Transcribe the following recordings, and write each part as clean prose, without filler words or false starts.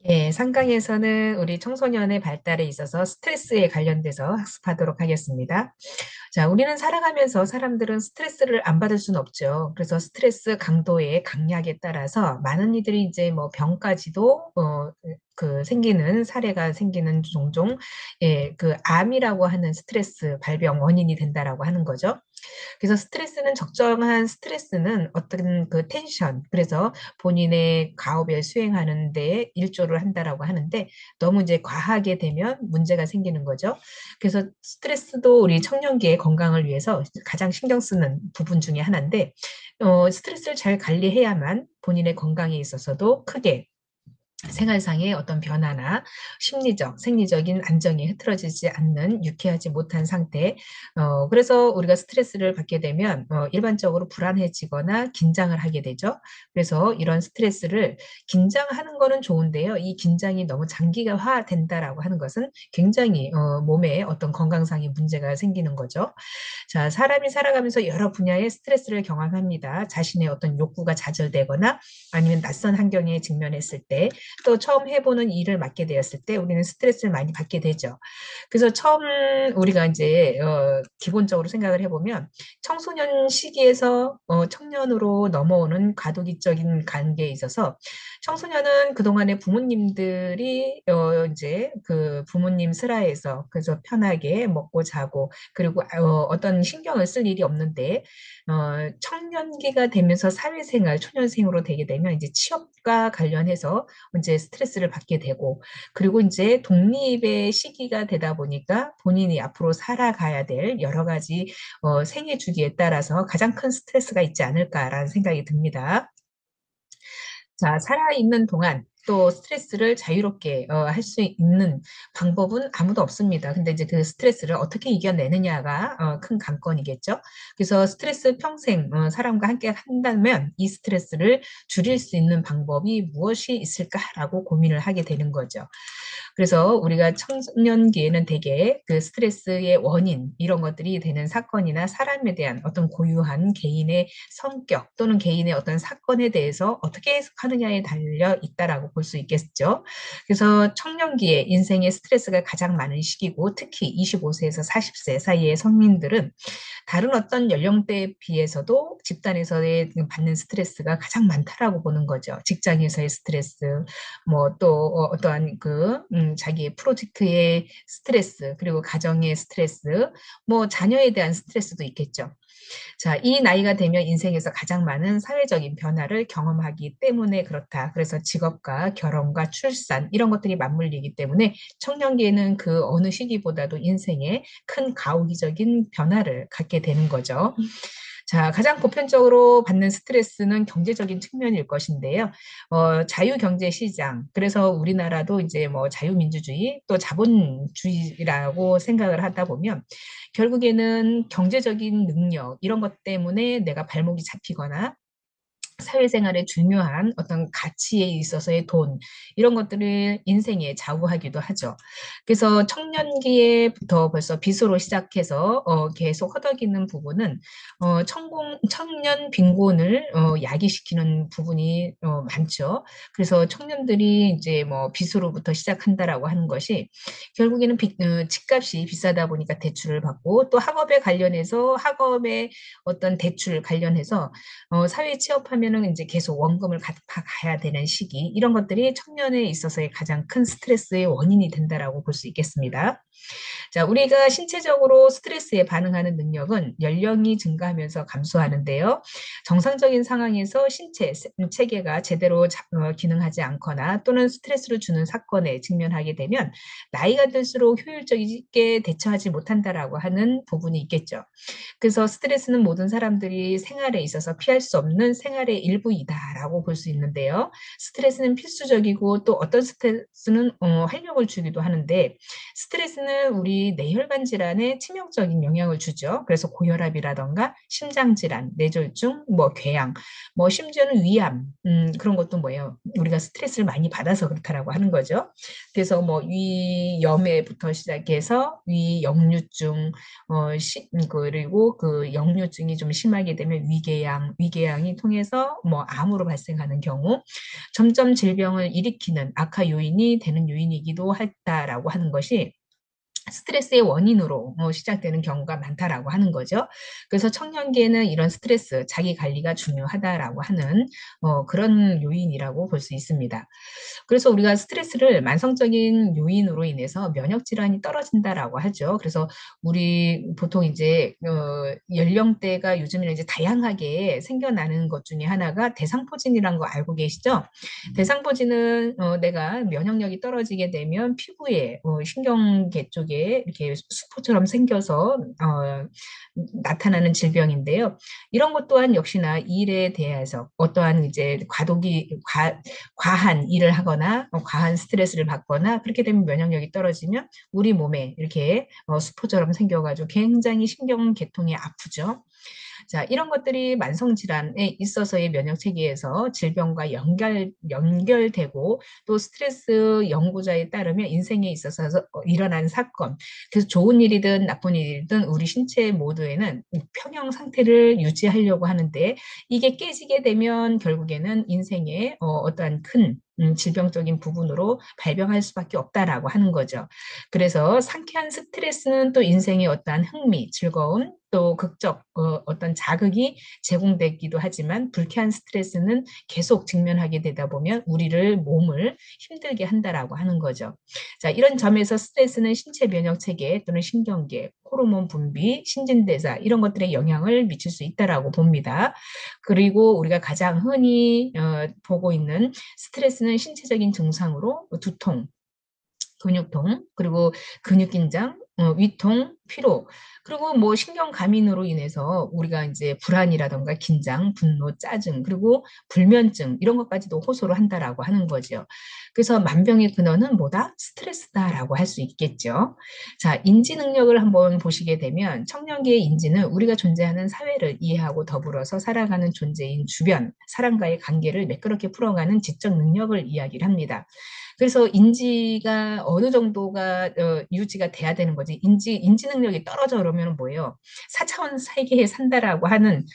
예, 상강에서는 우리 청소년의 발달에 있어서 스트레스에 관련돼서 학습하도록 하겠습니다. 자, 우리는 살아가면서 사람들은 스트레스를 안 받을 수는 없죠. 그래서 스트레스 강도의 강약에 따라서 많은 이들이 이제 뭐 병까지도 생기는 사례가 생기는 종종 그 암이라고 하는 스트레스 발병 원인이 된다라고 하는 거죠. 그래서 스트레스는 적정한 스트레스는 어떤 그 텐션, 그래서 본인의 가업을 수행하는 데 일조를 한다라고 하는데 너무 이제 과하게 되면 문제가 생기는 거죠. 그래서 스트레스도 우리 청년기의 건강을 위해서 가장 신경 쓰는 부분 중에 하나인데 스트레스를 잘 관리해야만 본인의 건강에 있어서도 크게 생활상의 어떤 변화나 심리적, 생리적인 안정이 흐트러지지 않는 유쾌하지 못한 상태. 그래서 우리가 스트레스를 받게 되면 일반적으로 불안해지거나 긴장을 하게 되죠. 그래서 이런 스트레스를 긴장하는 거는 좋은데요. 이 긴장이 너무 장기화된다라고 하는 것은 굉장히 몸에 어떤 건강상의 문제가 생기는 거죠. 자, 사람이 살아가면서 여러 분야의 스트레스를 경험합니다. 자신의 어떤 욕구가 좌절되거나 아니면 낯선 환경에 직면했을 때, 또 처음 해보는 일을 맡게 되었을 때 우리는 스트레스를 많이 받게 되죠. 그래서 처음 우리가 이제 기본적으로 생각을 해보면 청소년 시기에서 청년으로 넘어오는 과도기적인 관계에 있어서 청소년은 그동안에 부모님들이 이제 그 부모님 슬하에서 그래서 편하게 먹고 자고 그리고 어떤 신경을 쓸 일이 없는데 청년기가 되면서 사회생활, 초년생으로 되게 되면 이제 취업과 관련해서 이제 스트레스를 받게 되고 그리고 이제 독립의 시기가 되다 보니까 본인이 앞으로 살아가야 될 여러 가지 생애 주기에 따라서 가장 큰 스트레스가 있지 않을까라는 생각이 듭니다. 자, 살아있는 동안 또 스트레스를 자유롭게 할 수 있는 방법은 아무도 없습니다. 근데 이제 그 스트레스를 어떻게 이겨내느냐가 큰 관건이겠죠. 그래서 스트레스 평생 사람과 함께 한다면 이 스트레스를 줄일 수 있는 방법이 무엇이 있을까라고 고민을 하게 되는 거죠. 그래서 우리가 청년기에는 대개 그 스트레스의 원인 이런 것들이 되는 사건이나 사람에 대한 어떤 고유한 개인의 성격 또는 개인의 어떤 사건에 대해서 어떻게 해석하느냐에 달려 있다라고 볼 수 있겠죠. 그래서 청년기에 인생의 스트레스가 가장 많은 시기고 특히 25세에서 40세 사이의 성인들은 다른 어떤 연령대에 비해서도 집단에서의 받는 스트레스가 가장 많다라고 보는 거죠. 직장에서의 스트레스, 뭐 또 어떠한 자기의 프로젝트의 스트레스, 그리고 가정의 스트레스, 뭐 자녀에 대한 스트레스도 있겠죠. 자, 이 나이가 되면 인생에서 가장 많은 사회적인 변화를 경험하기 때문에 그렇다. 그래서 직업과 결혼과 출산 이런 것들이 맞물리기 때문에 청년기에는 그 어느 시기보다도 인생에 큰 가호기적인 변화를 갖게 되는 거죠. 자, 가장 보편적으로 받는 스트레스는 경제적인 측면일 것인데요. 자유경제 시장. 그래서 우리나라도 이제 뭐 자유민주주의 또 자본주의라고 생각을 하다 보면 결국에는 경제적인 능력, 이런 것 때문에 내가 발목이 잡히거나 사회생활에 중요한 어떤 가치에 있어서의 돈, 이런 것들을 인생에 좌우하기도 하죠. 그래서 청년기에부터 벌써 빚으로 시작해서 계속 허덕이는 부분은 청년 빈곤을 야기시키는 부분이 많죠. 그래서 청년들이 이제 뭐 빚으로부터 시작한다라고 하는 것이 결국에는 집값이 비싸다 보니까 대출을 받고 또 학업에 관련해서 학업의 어떤 대출 관련해서 사회에 취업하면은 이제 계속 원금을 갚아가야 되는 시기, 이런 것들이 청년에 있어서의 가장 큰 스트레스의 원인이 된다라고 볼 수 있겠습니다. 자, 우리가 신체적으로 스트레스에 반응하는 능력은 연령이 증가하면서 감소하는데요. 정상적인 상황에서 신체 체계가 제대로 기능하지 않거나 또는 스트레스를 주는 사건에 직면하게 되면 나이가 들수록 효율적이게 대처하지 못한다라고 하는 부분이 있겠죠. 그래서 스트레스는 모든 사람들이 생활에 있어서 피할 수 없는 생활의 일부이다라고 볼 수 있는데요. 스트레스는 필수적이고 또 어떤 스트레스는 활력을 주기도 하는데 스트레스는 우리 뇌혈관 질환에 치명적인 영향을 주죠. 그래서 고혈압이라던가 심장질환, 뇌졸중, 뭐 궤양, 뭐 심지어는 위암, 그런 것도 뭐예요. 우리가 스트레스를 많이 받아서 그렇다라고 하는 거죠. 그래서 뭐 위염에부터 시작해서 위역류증, 그리고 그 역류증이 좀 심하게 되면 위궤양이 통해서 인해서 뭐 암으로 발생하는 경우 점점 질병을 일으키는 악화 요인이 되는 요인이기도 했다라고 하는 것이 스트레스의 원인으로 시작되는 경우가 많다라고 하는 거죠. 그래서 청년기에는 이런 스트레스, 자기 관리가 중요하다라고 하는 그런 요인이라고 볼 수 있습니다. 그래서 우리가 스트레스를 만성적인 요인으로 인해서 면역 질환이 떨어진다라고 하죠. 그래서 우리 보통 이제 연령대가 요즘에는 이제 다양하게 생겨나는 것 중에 하나가 대상포진이라는 거 알고 계시죠? 대상포진은 내가 면역력이 떨어지게 되면 피부에 신경계 쪽에 이렇게 수포처럼 생겨서 나타나는 질병인데요. 이런 것 또한 역시나 일에 대해서 어떠한 이제 과한 일을 하거나 과한 스트레스를 받거나 그렇게 되면 면역력이 떨어지면 우리 몸에 이렇게 수포처럼 생겨가지고 굉장히 신경계통이 아프죠. 자, 이런 것들이 만성질환에 있어서의 면역체계에서 질병과 연결되고 또 스트레스 연구자에 따르면 인생에 있어서 일어난 사건, 그래서 좋은 일이든 나쁜 일이든 우리 신체 모두에는 평형 상태를 유지하려고 하는데 이게 깨지게 되면 결국에는 인생의 어떠한 큰 질병적인 부분으로 발병할 수밖에 없다라고 하는 거죠. 그래서 상쾌한 스트레스는 또 인생의 어떠한 흥미, 즐거움, 또 극적 어떤 자극이 제공되기도 하지만 불쾌한 스트레스는 계속 직면하게 되다 보면 우리를 몸을 힘들게 한다라고 하는 거죠. 자, 이런 점에서 스트레스는 신체 면역 체계 또는 신경계, 호르몬 분비, 신진대사 이런 것들에 영향을 미칠 수 있다라고 봅니다. 그리고 우리가 가장 흔히 보고 있는 스트레스는 신체적인 증상으로 두통, 근육통, 그리고 근육 긴장, 위통, 피로, 그리고 뭐 신경 과민으로 인해서 우리가 이제 불안이라던가 긴장, 분노, 짜증, 그리고 불면증 이런 것까지도 호소를 한다라고 하는 거죠. 그래서 만병의 근원은 뭐다? 스트레스다라고 할 수 있겠죠. 자, 인지 능력을 한번 보시게 되면 청년기의 인지는 우리가 존재하는 사회를 이해하고 더불어서 살아가는 존재인 주변, 사람과의 관계를 매끄럽게 풀어가는 지적 능력을 이야기를 합니다. 그래서 인지가 어느 정도가 유지가 돼야 되는 거지. 인지 능력이 떨어져 그러면 뭐예요? 4차원 세계에 산다라고 하는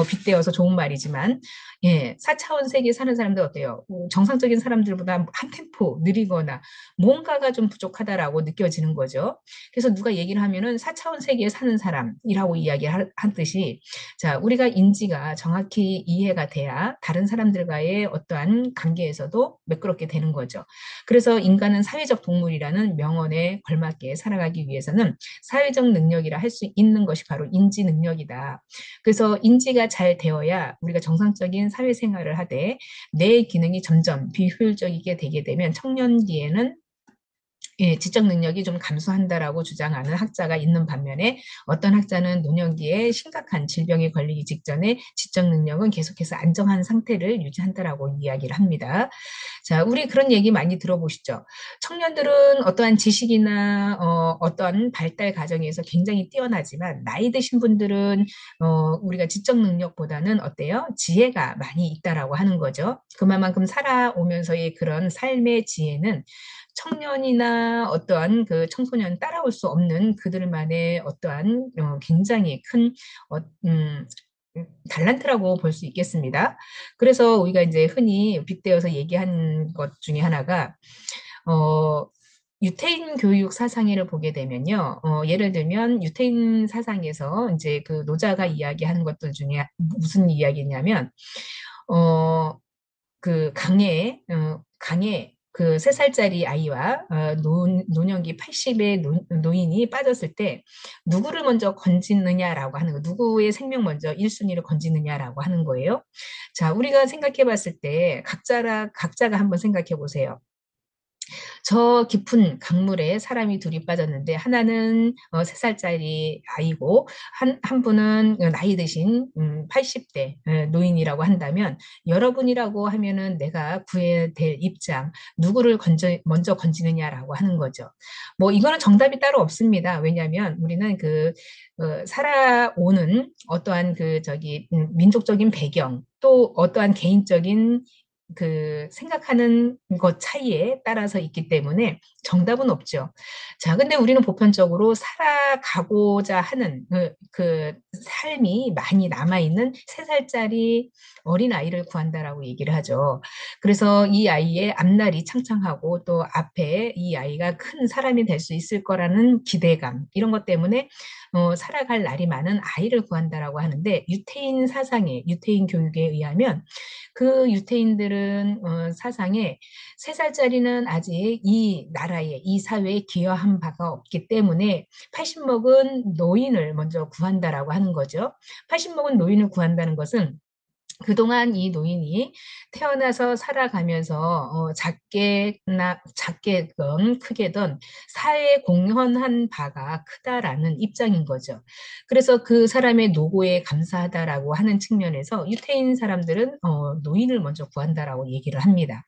빗대어서 좋은 말이지만 예, 4차원 세계에 사는 사람들 어때요? 정상적인 사람들보다 한 템포 느리거나 뭔가가 좀 부족하다라고 느껴지는 거죠. 그래서 누가 얘기를 하면은 4차원 세계에 사는 사람이라고 이야기하듯이 자, 우리가 인지가 정확히 이해가 돼야 다른 사람들과의 어떠한 관계에서도 매끄럽게 되는 거죠. 그래서 인간은 사회적 동물이라는 명언에 걸맞게 살아가기 위해서는 사회적 능력이라 할 수 있는 것이 바로 인지 능력이다. 그래서 인지가 잘 되어야 우리가 정상적인 사회생활을 하되 뇌의 기능이 점점 비효율적이게 되게 되면 청년기에는 예, 지적 능력이 좀 감소한다라고 주장하는 학자가 있는 반면에 어떤 학자는 노년기에 심각한 질병에 걸리기 직전에 지적 능력은 계속해서 안정한 상태를 유지한다라고 이야기를 합니다. 자, 우리 그런 얘기 많이 들어보시죠. 청년들은 어떠한 지식이나 어떠한 발달 과정에서 굉장히 뛰어나지만 나이 드신 분들은 우리가 지적 능력보다는 어때요? 지혜가 많이 있다라고 하는 거죠. 그만큼 살아오면서의 그런 삶의 지혜는 청년이나 어떠한 그 청소년 따라올 수 없는 그들만의 어떠한 굉장히 큰 어, 음, 달란트라고 볼 수 있겠습니다. 그래서 우리가 이제 흔히 빗대어서 얘기한 것 중에 하나가 어, 유태인 교육 사상회를 보게 되면요. 예를 들면 유태인 사상에서 이제 그 노자가 이야기하는 것들 중에 무슨 이야기냐면 어, 그 강에 그 3살짜리 아이와 노년기 80의 노인이 빠졌을 때 누구를 먼저 건지느냐라고 하는 거, 누구의 생명 먼저 1순위를 건지느냐라고 하는 거예요. 자, 우리가 생각해 봤을 때 각자가 한번 생각해 보세요. 저 깊은 강물에 사람이 둘이 빠졌는데 하나는 3살짜리 아이고 한 분은 나이 드신 80대 노인이라고 한다면 여러분이라고 하면은 내가 구해야 될 입장 누구를 먼저 건지느냐라고 하는 거죠. 뭐 이거는 정답이 따로 없습니다. 왜냐하면 우리는 그 살아오는 어떠한 그 저기 민족적인 배경 또 어떠한 개인적인 그 생각하는 것 차이에 따라서 있기 때문에 정답은 없죠. 자, 근데 우리는 보편적으로 살아가고자 하는 그 삶이 많이 남아있는 3살짜리 어린아이를 구한다라고 얘기를 하죠. 그래서 이 아이의 앞날이 창창하고 또 앞에 이 아이가 큰 사람이 될 수 있을 거라는 기대감, 이런 것 때문에 살아갈 날이 많은 아이를 구한다라고 하는데, 유태인 사상에, 유태인 교육에 의하면 그 유태인들은 사상에 3살짜리는 아직 이 나라에, 이 사회에 기여한 바가 없기 때문에 80 먹은 노인을 먼저 구한다라고 하는 거죠. 80 먹은 노인을 구한다는 것은 그동안 이 노인이 태어나서 살아가면서 작게든 크게든 사회에 공헌한 바가 크다라는 입장인 거죠. 그래서 그 사람의 노고에 감사하다라고 하는 측면에서 유태인 사람들은 노인을 먼저 구한다라고 얘기를 합니다.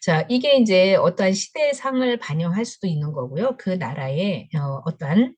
자, 이게 이제 어떠한 시대상을 반영할 수도 있는 거고요. 그 나라의 어떠한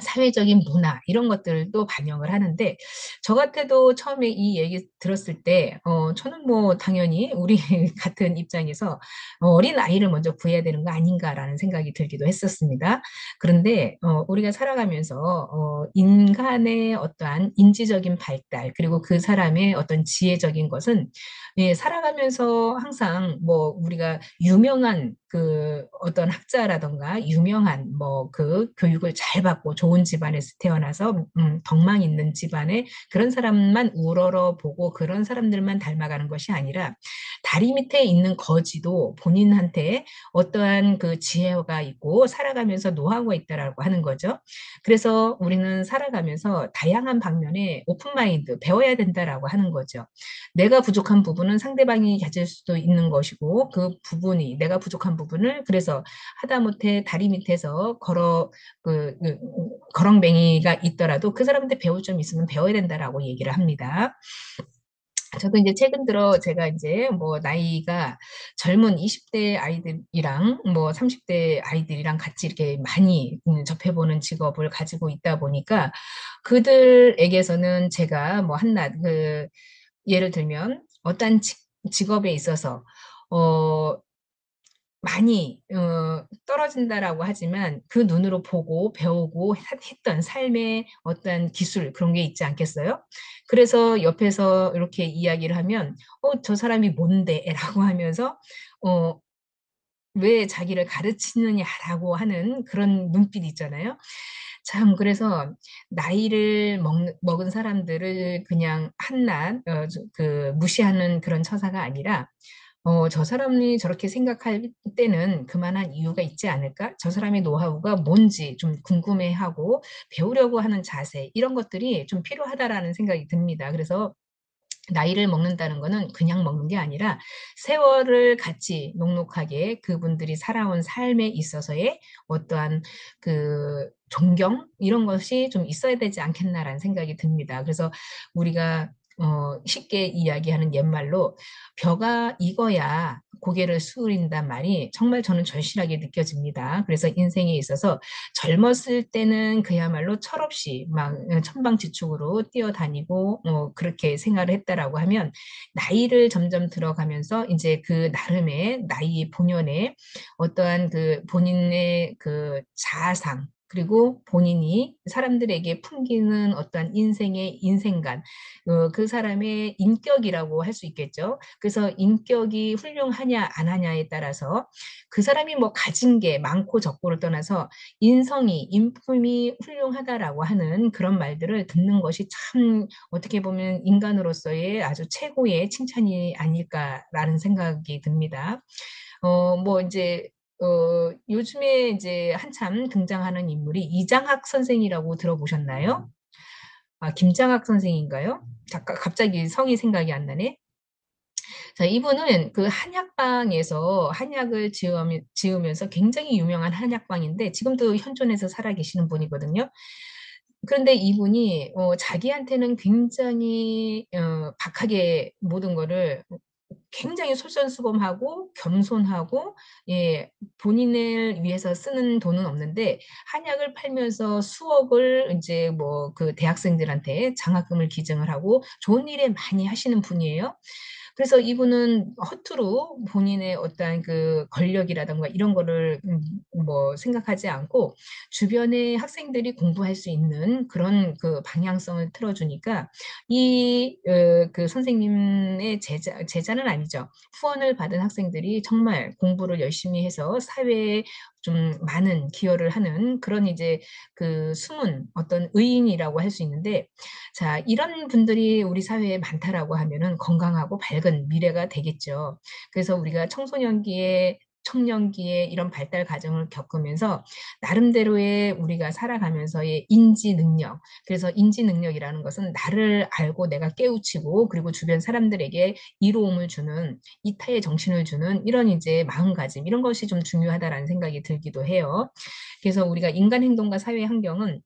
사회적인 문화 이런 것들도 반영을 하는데, 저 같아도 처음에 이 얘기 들었을 때 저는 뭐 당연히 우리 같은 입장에서 어린 아이를 먼저 구해야 되는 거 아닌가라는 생각이 들기도 했었습니다. 그런데 우리가 살아가면서 인간의 어떠한 인지적인 발달 그리고 그 사람의 어떤 지혜적인 것은, 예, 살아가면서 항상 뭐 우리가 유명한 그 어떤 학자라던가 유명한 뭐 그 교육을 잘 받고 좋은 집안에서 태어나서 덕망 있는 집안에 그런 사람만 우러러 보고 그런 사람들만 닮아가는 것이 아니라, 다리 밑에 있는 거지도 본인한테 어떠한 그 지혜가 있고 살아가면서 노하우가 있다라고 하는 거죠. 그래서 우리는 살아가면서 다양한 방면에 오픈 마인드 배워야 된다라고 하는 거죠. 내가 부족한 부분은 상대방이 가질 수도 있는 것이고, 그 부분이 내가 부족한 부분을 그래서 하다못해 다리 밑에서 거렁뱅이가 있더라도 그 사람한테 배울 점 있으면 배워야 된다라고 얘기를 합니다. 저도 이제 최근 들어 제가 이제 뭐 나이가 젊은 20대 아이들이랑 뭐 30대 아이들이랑 같이 이렇게 많이 접해보는 직업을 가지고 있다 보니까, 그들에게서는 제가 뭐 한낱 예를 들면 어떤 직업에 있어서 어 많이 떨어진다라고 하지만 그 눈으로 보고 배우고 했던 삶의 어떤 기술 그런 게 있지 않겠어요? 그래서 옆에서 이렇게 이야기를 하면 저 사람이 뭔데? 라고 하면서 어, 왜 자기를 가르치느냐라고 하는 그런 눈빛 있잖아요. 참, 그래서 나이를 먹은 사람들을 그냥 한낱 무시하는 그런 처사가 아니라, 저 사람이 저렇게 생각할 때는 그만한 이유가 있지 않을까? 저 사람의 노하우가 뭔지 좀 궁금해하고 배우려고 하는 자세, 이런 것들이 좀 필요하다라는 생각이 듭니다. 그래서 나이를 먹는다는 거는 그냥 먹는 게 아니라 세월을 같이 넉넉하게 그분들이 살아온 삶에 있어서의 어떠한 그 존경 이런 것이 좀 있어야 되지 않겠나라는 생각이 듭니다. 그래서 우리가 쉽게 이야기하는 옛말로 벼가 익어야 고개를 숙인단 말이 정말 저는 절실하게 느껴집니다. 그래서 인생에 있어서 젊었을 때는 그야말로 철없이 막 천방지축으로 뛰어다니고 그렇게 생활을 했다라고 하면, 나이를 점점 들어가면서 이제 그 나름의 나이 본연의 어떠한 그 본인의 그 자아상 그리고 본인이 사람들에게 풍기는 어떠한 인생의 인생관, 그 사람의 인격이라고 할 수 있겠죠. 그래서 인격이 훌륭하냐 안 하냐에 따라서 그 사람이 뭐 가진 게 많고 적고를 떠나서 인성이, 인품이 훌륭하다라고 하는 그런 말들을 듣는 것이 참 어떻게 보면 인간으로서의 아주 최고의 칭찬이 아닐까라는 생각이 듭니다. 뭐 이제 요즘에 이제 한참 등장하는 인물이 이장학 선생이라고 들어보셨나요? 아, 김장학 선생인가요? 잠깐 갑자기 성이 생각이 안 나네. 자, 이분은 그 한약방에서 한약을 지으면서 굉장히 유명한 한약방인데 지금도 현존해서 살아계시는 분이거든요. 그런데 이분이 자기한테는 굉장히 박하게 모든 거를 굉장히 솔선수범하고 겸손하고, 예, 본인을 위해서 쓰는 돈은 없는데 한약을 팔면서 수억을 이제 뭐 그 대학생들한테 장학금을 기증을 하고 좋은 일에 많이 하시는 분이에요. 그래서 이분은 허투루 본인의 어떠한 그 권력이라든가 이런 거를 뭐 생각하지 않고 주변의 학생들이 공부할 수 있는 그런 그 방향성을 틀어주니까 그 선생님의 제자는 아니죠. 후원을 받은 학생들이 정말 공부를 열심히 해서 사회에 좀 많은 기여를 하는 그런 이제 그 숨은 어떤 의인이라고 할 수 있는데, 자, 이런 분들이 우리 사회에 많다라고 하면은 건강하고 밝은 미래가 되겠죠. 그래서 우리가 청소년기에 청년기에 이런 발달 과정을 겪으면서 나름대로의 우리가 살아가면서의 인지 능력, 그래서 인지 능력이라는 것은 나를 알고 내가 깨우치고 그리고 주변 사람들에게 이로움을 주는 이타의 정신을 주는 이런 이제 마음가짐 이런 것이 좀 중요하다라는 생각이 들기도 해요. 그래서 우리가 인간 행동과 사회 환경은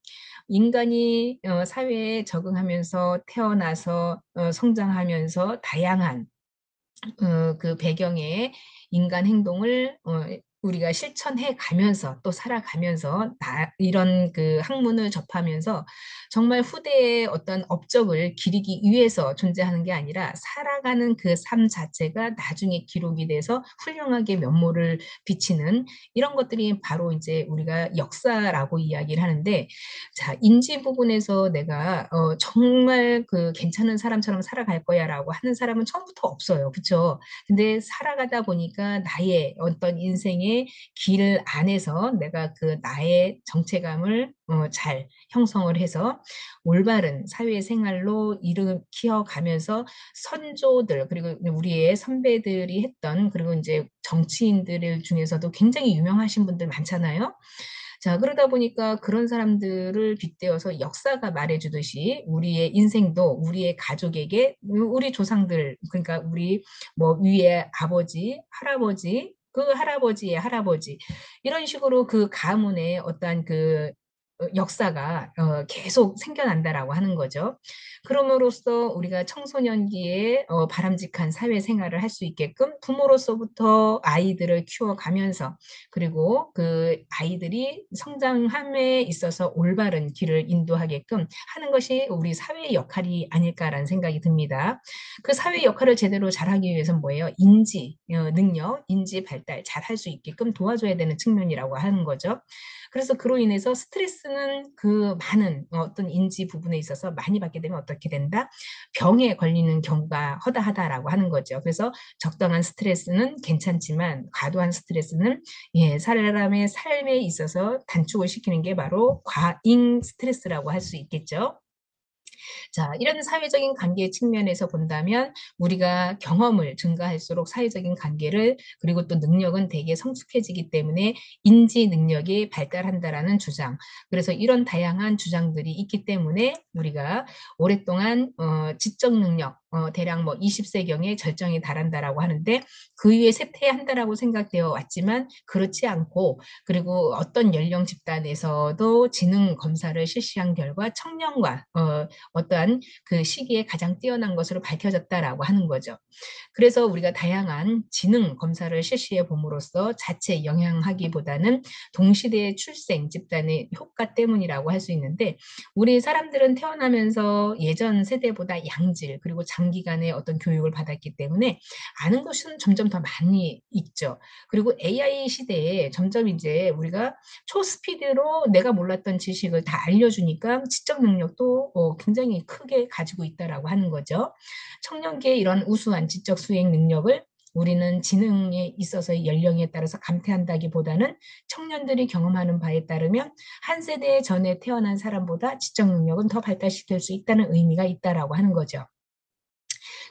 인간이 사회에 적응하면서 태어나서 성장하면서 다양한 그 배경에 인간 행동을 우리가 실천해 가면서 또 살아가면서 이런 그 학문을 접하면서 정말 후대의 어떤 업적을 기리기 위해서 존재하는 게 아니라 살아가는 그 삶 자체가 나중에 기록이 돼서 훌륭하게 면모를 비치는 이런 것들이 바로 이제 우리가 역사라고 이야기를 하는데, 자, 인지 부분에서 내가 정말 그 괜찮은 사람처럼 살아갈 거야라고 하는 사람은 처음부터 없어요. 그렇죠? 근데 살아가다 보니까 나의 어떤 인생의 길 안에서 내가 그 나의 정체감을 잘 형성을 해서 올바른 사회생활로 일으켜 가면서 선조들 그리고 우리의 선배들이 했던 그리고 이제 정치인들 중에서도 굉장히 유명하신 분들 많잖아요. 자, 그러다 보니까 그런 사람들을 빗대어서 역사가 말해주듯이 우리의 인생도 우리의 가족에게 우리 조상들, 그러니까 우리 뭐 위에 아버지, 할아버지, 그 할아버지의 할아버지, 이런 식으로 그 가문의 어떠한 그 역사가 계속 생겨난다라고 하는 거죠. 그럼으로써 우리가 청소년기에 바람직한 사회생활을 할 수 있게끔 부모로서부터 아이들을 키워가면서 그리고 그 아이들이 성장함에 있어서 올바른 길을 인도하게끔 하는 것이 우리 사회의 역할이 아닐까라는 생각이 듭니다. 그 사회 역할을 제대로 잘하기 위해서는 뭐예요? 인지, 능력, 인지 발달 잘 할 수 있게끔 도와줘야 되는 측면이라고 하는 거죠. 그래서 그로 인해서 스트레스는 그 많은 어떤 인지 부분에 있어서 많이 받게 되면 어떻게 된다? 병에 걸리는 경우가 허다하다라고 하는 거죠. 그래서 적당한 스트레스는 괜찮지만 과도한 스트레스는 사람의 삶에 있어서 단축을 시키는 게 바로 과잉 스트레스라고 할 수 있겠죠. 자, 이런 사회적인 관계 측면에서 본다면 우리가 경험을 증가할수록 사회적인 관계를 그리고 또 능력은 되게 성숙해지기 때문에 인지 능력이 발달한다라는 주장. 그래서 이런 다양한 주장들이 있기 때문에 우리가 오랫동안 지적 능력 대략 뭐 20세경에 절정에 달한다라고 하는데 그 위에 쇠퇴한다라고 생각되어 왔지만 그렇지 않고 그리고 어떤 연령 집단에서도 지능 검사를 실시한 결과 청년과 어떠한 그 시기에 가장 뛰어난 것으로 밝혀졌다라고 하는 거죠. 그래서 우리가 다양한 지능 검사를 실시해 봄으로써 자체 영향하기보다는 동시대의 출생 집단의 효과 때문이라고 할 수 있는데 우리 사람들은 태어나면서 예전 세대보다 양질 그리고 장기간의 어떤 교육을 받았기 때문에 아는 것은 점점 더 많이 있죠. 그리고 AI 시대에 점점 이제 우리가 초스피드로 내가 몰랐던 지식을 다 알려주니까 지적 능력도 굉장히 크게 가지고 있다라고 하는 거죠. 청년기의 이런 우수한 지적 수행 능력을 우리는 지능에 있어서의 연령에 따라서 감퇴한다기보다는 청년들이 경험하는 바에 따르면 한 세대 전에 태어난 사람보다 지적 능력은 더 발달시킬 수 있다는 의미가 있다라고 하는 거죠.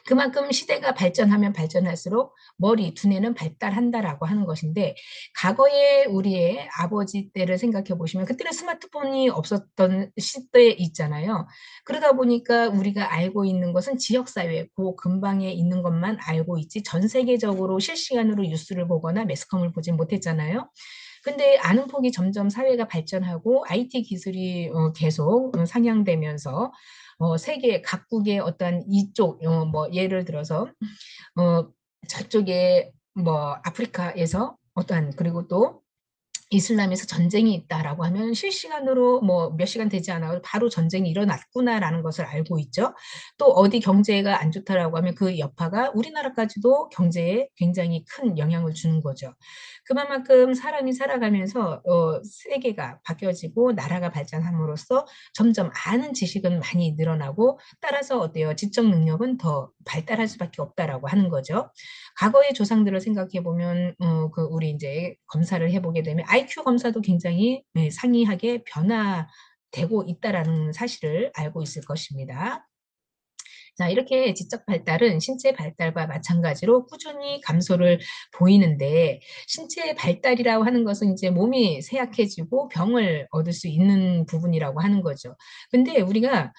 그만큼 시대가 발전하면 발전할수록 머리, 두뇌는 발달한다라고 하는 것인데 과거에 우리의 아버지 때를 생각해 보시면 그때는 스마트폰이 없었던 시대에 있잖아요. 그러다 보니까 우리가 알고 있는 것은 지역사회, 그 근방에 있는 것만 알고 있지 전 세계적으로 실시간으로 뉴스를 보거나 매스컴을 보지 못했잖아요. 근데 아는 폭이 점점 사회가 발전하고 IT 기술이 계속 상향되면서 세계 각국의 어떤 이쪽 뭐 예를 들어서 어 저쪽에 뭐 아프리카에서 어떠한 그리고 또 이슬람에서 전쟁이 있다라고 하면 실시간으로 뭐 몇 시간 되지 않아도 바로 전쟁이 일어났구나라는 것을 알고 있죠. 또 어디 경제가 안 좋다라고 하면 그 여파가 우리나라까지도 경제에 굉장히 큰 영향을 주는 거죠. 그만큼 사람이 살아가면서 세계가 바뀌어지고 나라가 발전함으로써 점점 아는 지식은 많이 늘어나고 따라서 어때요? 지적 능력은 더 발달할 수밖에 없다라고 하는 거죠. 과거의 조상들을 생각해 보면 그 우리 이제 검사를 해보게 되면 IQ 검사도 굉장히 상이하게 변화되고 있다라는 사실을 알고 있을 것입니다. 자, 이렇게 지적 발달은 신체 발달과 마찬가지로 꾸준히 감소를 보이는데 신체 발달이라고 하는 것은 이제 몸이 쇠약해지고 병을 얻을 수 있는 부분이라고 하는 거죠. 근데 우리가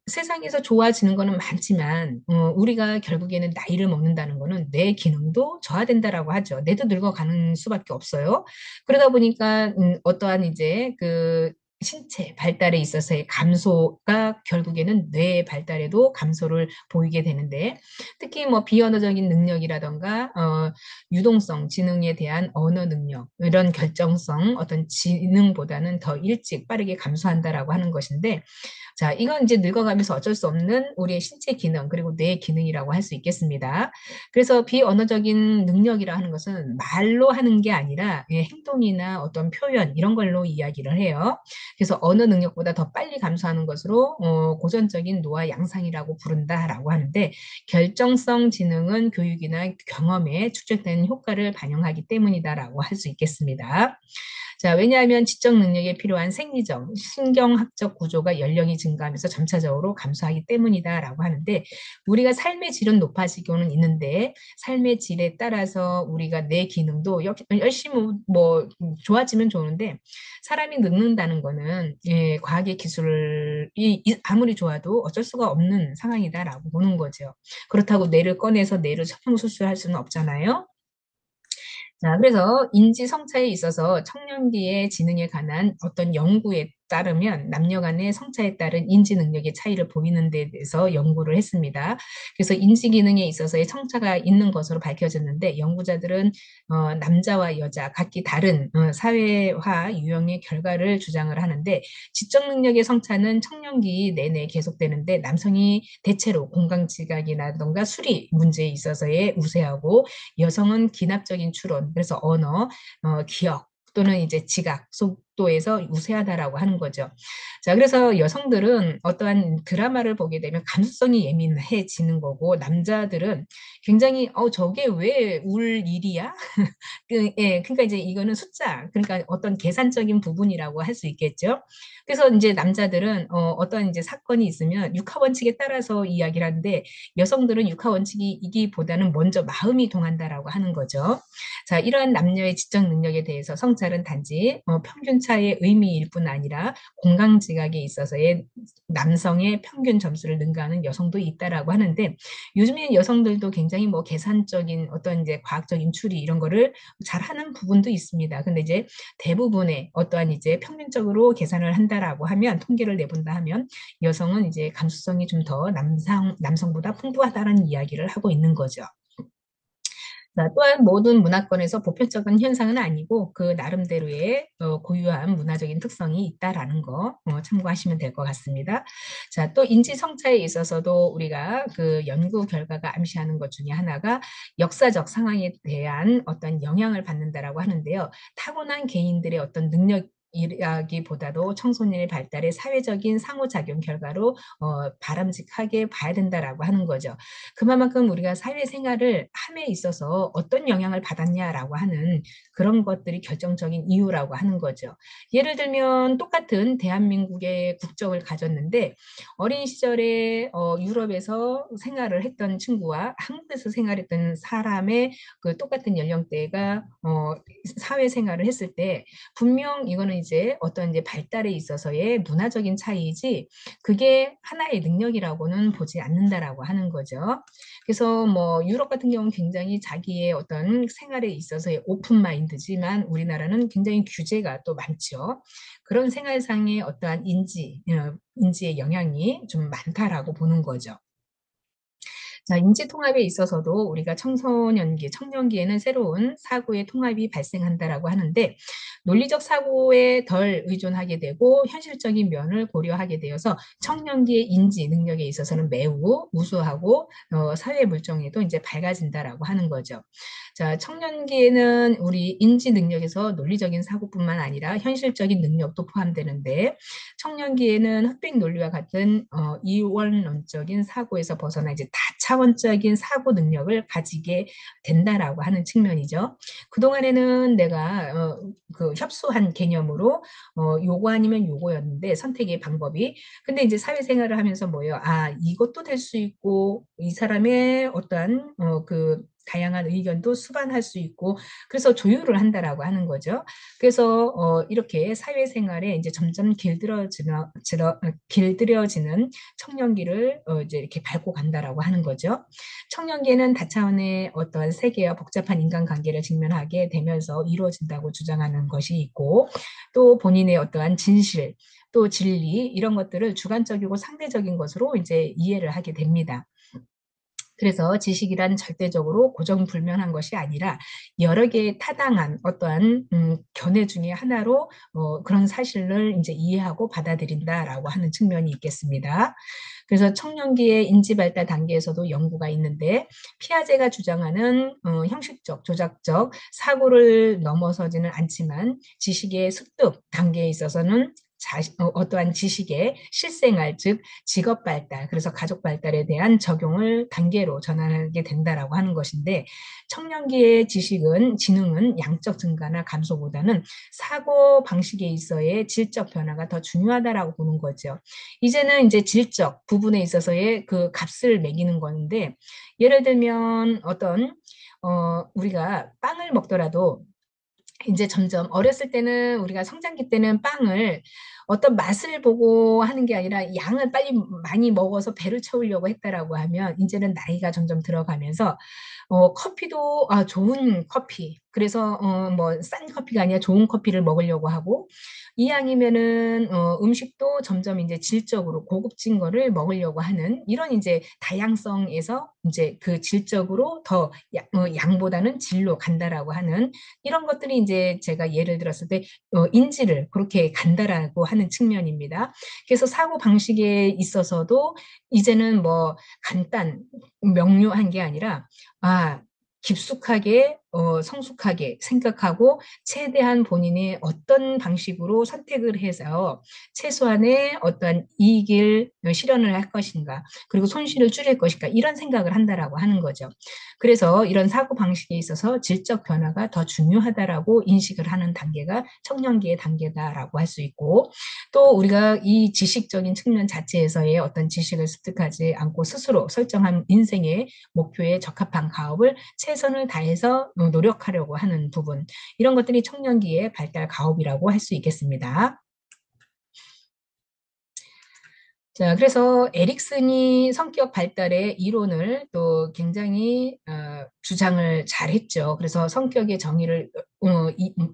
세상에서 좋아지는 거는 많지만 우리가 결국에는 나이를 먹는다는 거는 뇌 기능도 저하된다라고 하죠. 뇌도 늙어가는 수밖에 없어요. 그러다 보니까 어떠한 이제 그 신체 발달에 있어서의 감소가 결국에는 뇌의 발달에도 감소를 보이게 되는데 특히 뭐 비언어적인 능력이라던가 유동성, 지능에 대한 언어 능력, 이런 결정성, 어떤 지능보다는 더 일찍 빠르게 감소한다라고 하는 것인데 자, 이건 이제 늙어가면서 어쩔 수 없는 우리의 신체 기능 그리고 뇌 기능이라고 할 수 있겠습니다. 그래서 비언어적인 능력이라 하는 것은 말로 하는 게 아니라 행동이나 어떤 표현 이런 걸로 이야기를 해요. 그래서 언어 능력보다 더 빨리 감소하는 것으로 고전적인 노화 양상이라고 부른다라고 하는데 결정성 지능은 교육이나 경험에 축적되는 효과를 반영하기 때문이다라고 할 수 있겠습니다. 자, 왜냐하면 지적 능력에 필요한 생리적, 신경학적 구조가 연령이 증가하면서 점차적으로 감소하기 때문이다라고 하는데 우리가 삶의 질은 높아지고는 있는데 삶의 질에 따라서 우리가 내 기능도 열심히 뭐 좋아지면 좋은데 사람이 늙는다는 거는 과학의 기술이 아무리 좋아도 어쩔 수가 없는 상황이다라고 보는 거죠. 그렇다고 뇌를 꺼내서 뇌를 성형수술할 수는 없잖아요. 자, 그래서 인지성차에 있어서 청년기의 지능에 관한 어떤 연구에 따르면 남녀 간의 성차에 따른 인지 능력의 차이를 보이는 데 대해서 연구를 했습니다. 그래서 인지 기능에 있어서의 성차가 있는 것으로 밝혀졌는데 연구자들은 남자와 여자 각기 다른 사회화 유형의 결과를 주장을 하는데 지적 능력의 성차는 청년기 내내 계속되는데 남성이 대체로 공강지각이라던가 수리 문제에 있어서의 우세하고 여성은 기납적인 추론, 그래서 언어, 기억 또는 이제 지각, 속도에서 우세하다라고 하는 거죠. 자, 그래서 여성들은 어떠한 드라마를 보게 되면 감수성이 예민해지는 거고 남자들은 굉장히 저게 왜 울 일이야? 그러니까 이제 이거는 숫자, 그러니까 어떤 계산적인 부분이라고 할 수 있겠죠. 그래서 이제 남자들은 어떤 이제 사건이 있으면 육하 원칙에 따라서 이야기를 하는데 여성들은 육하 원칙이기보다는 먼저 마음이 동한다라고 하는 거죠. 자, 이러한 남녀의 지적 능력에 대해서 성찰은 단지 평균 차의 의미일 뿐 아니라 공강지각에 있어서의 남성의 평균 점수를 능가하는 여성도 있다라고 하는데 요즘에 여성들도 굉장히 뭐 계산적인 어떤 이제 과학적인 추리 이런 거를 잘하는 부분도 있습니다. 근데 이제 대부분의 어떠한 이제 평균적으로 계산을 한다라고 하면 통계를 내본다 하면 여성은 이제 감수성이 좀 더 남성보다 풍부하다는 이야기를 하고 있는 거죠. 자, 또한 모든 문화권에서 보편적인 현상은 아니고 그 나름대로의 고유한 문화적인 특성이 있다라는 거 참고하시면 될 것 같습니다. 자, 또 인지성차에 있어서도 우리가 그 연구 결과가 암시하는 것 중에 하나가 역사적 상황에 대한 어떤 영향을 받는다라고 하는데요. 타고난 개인들의 어떤 능력 이라기보다도 청소년의 발달의 사회적인 상호작용 결과로 바람직하게 봐야 된다라고 하는 거죠. 그만큼 우리가 사회생활을 함에 있어서 어떤 영향을 받았냐라고 하는 그런 것들이 결정적인 이유라고 하는 거죠. 예를 들면 똑같은 대한민국의 국적을 가졌는데 어린 시절에 유럽에서 생활을 했던 친구와 한국에서 생활했던 사람의 그 똑같은 연령대가 사회생활을 했을 때 분명 이거는 이제 어떤 이제 발달에 있어서의 문화적인 차이이지 그게 하나의 능력이라고는 보지 않는다라고 하는 거죠. 그래서 뭐 유럽 같은 경우는 굉장히 자기의 어떤 생활에 있어서의 오픈 마인드지만 우리나라는 굉장히 규제가 또 많죠. 그런 생활상의 어떠한 인지의 영향이 좀 많다라고 보는 거죠. 자, 인지 통합에 있어서도 우리가 청소년기, 청년기에는 새로운 사고의 통합이 발생한다라고 하는데 논리적 사고에 덜 의존하게 되고 현실적인 면을 고려하게 되어서 청년기의 인지 능력에 있어서는 매우 우수하고 사회 물정에도 이제 밝아진다라고 하는 거죠. 자, 청년기에는 우리 인지 능력에서 논리적인 사고뿐만 아니라 현실적인 능력도 포함되는데 청년기에는 흑백 논리와 같은 이원론적인 사고에서 벗어나 이제 다차원적인 사고 능력을 가지게 된다라고 하는 측면이죠. 그동안에는 내가 그 협소한 개념으로 요거 아니면 요거였는데 선택의 방법이 근데 이제 사회생활을 하면서 뭐예요? 아, 이것도 될 수 있고 이 사람의 어떠한 그 다양한 의견도 수반할 수 있고 그래서 조율을 한다라고 하는 거죠. 그래서 이렇게 사회생활에 이제 점점 길들여지는 청년기를 이제 이렇게 밟고 간다라고 하는 거죠. 청년기에는 다차원의 어떠한 세계와 복잡한 인간관계를 직면하게 되면서 이루어진다고 주장하는 것이 있고 또 본인의 어떠한 진실 또 진리 이런 것들을 주관적이고 상대적인 것으로 이제 이해를 하게 됩니다. 그래서 지식이란 절대적으로 고정불명한 것이 아니라 여러 개의 타당한 어떠한 견해 중에 하나로 그런 사실을 이제 이해하고 받아들인다라고 하는 측면이 있겠습니다. 그래서 청년기의 인지발달 단계에서도 연구가 있는데 피아제가 주장하는 형식적, 조작적 사고를 넘어서지는 않지만 지식의 습득 단계에 있어서는 어떠한 지식의 실생활, 즉 직업 발달, 그래서 가족 발달에 대한 적용을 단계로 전환하게 된다라고 하는 것인데 청년기의 지능은 양적 증가나 감소보다는 사고 방식에 있어의 질적 변화가 더 중요하다라고 보는 거죠. 이제는 이제 질적 부분에 있어서의 그 값을 매기는 건데 예를 들면 어떤 우리가 빵을 먹더라도 이제 점점 어렸을 때는 우리가 성장기 때는 빵을 어떤 맛을 보고 하는 게 아니라 양을 빨리 많이 먹어서 배를 채우려고 했다라고 하면 이제는 나이가 점점 들어가면서 커피도 좋은 커피 그래서 뭐 싼 커피가 아니라 좋은 커피를 먹으려고 하고 이왕이면은 음식도 점점 이제 질적으로 고급진 거를 먹으려고 하는 이런 이제 다양성에서 이제 그 질적으로 더 양보다는 질로 간다라고 하는 이런 것들이 이제 제가 예를 들었을 때 인지를 그렇게 간다라고 하는 측면입니다. 그래서 사고 방식에 있어서도 이제는 뭐 간단 명료한 게 아니라 깊숙하게 성숙하게 생각하고 최대한 본인이 어떤 방식으로 선택을 해서 최소한의 어떤 이익을 실현을 할 것인가 그리고 손실을 줄일 것인가 이런 생각을 한다라고 하는 거죠. 그래서 이런 사고 방식에 있어서 질적 변화가 더 중요하다라고 인식을 하는 단계가 청년기의 단계다라고 할 수 있고 또 우리가 이 지식적인 측면 자체에서의 어떤 지식을 습득하지 않고 스스로 설정한 인생의 목표에 적합한 가업을 최선을 다해서 노력하려고 하는 부분 이런 것들이 청년기의 발달 가업이라고 할 수 있겠습니다. 자, 그래서 에릭슨이 성격 발달의 이론을 또 굉장히 주장을 잘했죠. 그래서 성격의 정의를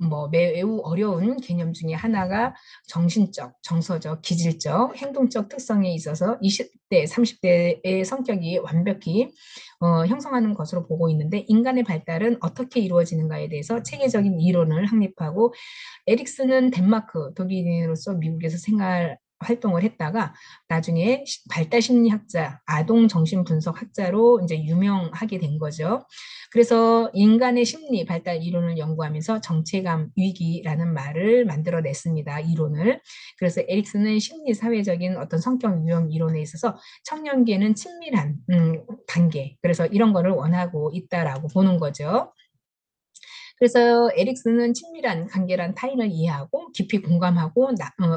뭐 매우 어려운 개념 중에 하나가 정신적, 정서적, 기질적, 행동적 특성에 있어서 20대, 30대의 성격이 완벽히 형성하는 것으로 보고 있는데 인간의 발달은 어떻게 이루어지는가에 대해서 체계적인 이론을 확립하고 에릭슨은 덴마크 독일인으로서 미국에서 생활 활동을 했다가 나중에 발달 심리학자, 아동 정신 분석 학자로 이제 유명하게 된 거죠. 그래서 인간의 심리 발달 이론을 연구하면서 정체감 위기라는 말을 만들어냈습니다. 이론을. 그래서 에릭슨은 심리 사회적인 어떤 성격 유형 이론에 있어서 청년기에는 친밀한 단계. 그래서 이런 거를 원하고 있다라고 보는 거죠. 그래서 에릭슨은 친밀한 관계란 타인을 이해하고 깊이 공감하고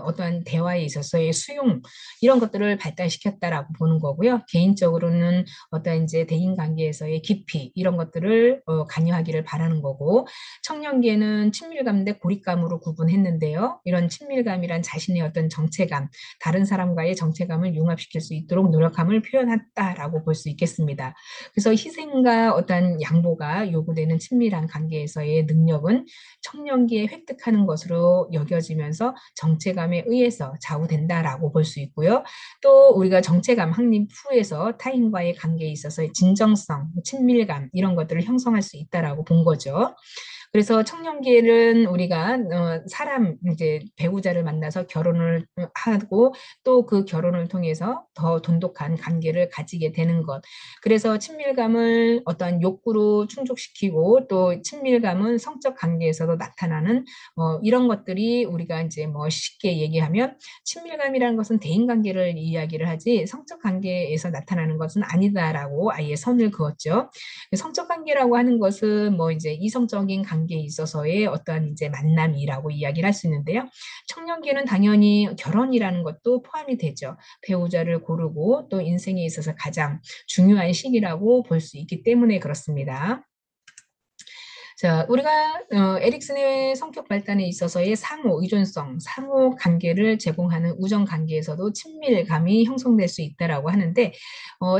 어떠한 대화에 있어서의 수용 이런 것들을 발달시켰다라고 보는 거고요. 개인적으로는 어떤 이제 대인 관계에서의 깊이 이런 것들을 관여하기를 바라는 거고 청년기에는 친밀감 대 고립감으로 구분했는데요. 이런 친밀감이란 자신의 어떤 정체감, 다른 사람과의 정체감을 융합시킬 수 있도록 노력함을 표현했다라고 볼 수 있겠습니다. 그래서 희생과 어떤 양보가 요구되는 친밀한 관계에서의 있어서의 능력은 청년기에 획득하는 것으로 여겨지면서 정체감에 의해서 좌우된다라고 볼 수 있고요. 또 우리가 정체감 확립 후에서 타인과의 관계에 있어서의 진정성, 친밀감 이런 것들을 형성할 수 있다라고 본 거죠. 그래서 청년기에는 우리가 사람 이제 배우자를 만나서 결혼을 하고 또 그 결혼을 통해서 더 돈독한 관계를 가지게 되는 것. 그래서 친밀감을 어떠한 욕구로 충족시키고 또 친밀감은 성적 관계에서도 나타나는 이런 것들이 우리가 이제 뭐 쉽게 얘기하면 친밀감이라는 것은 대인 관계를 이야기를 하지 성적 관계에서 나타나는 것은 아니다라고 아예 선을 그었죠. 성적 관계라고 하는 것은 뭐 이제 이성적인 관계에 있어서의 어떠한 이제 만남이라고 이야기를 할 수 있는데요. 청년기는 당연히 결혼이라는 것도 포함이 되죠. 배우자를 고르고 또 인생에 있어서 가장 중요한 시기라고 볼 수 있기 때문에 그렇습니다. 자, 우리가 에릭슨의 성격 발달에 있어서의 상호 의존성, 상호 관계를 제공하는 우정 관계에서도 친밀감이 형성될 수 있다라고 하는데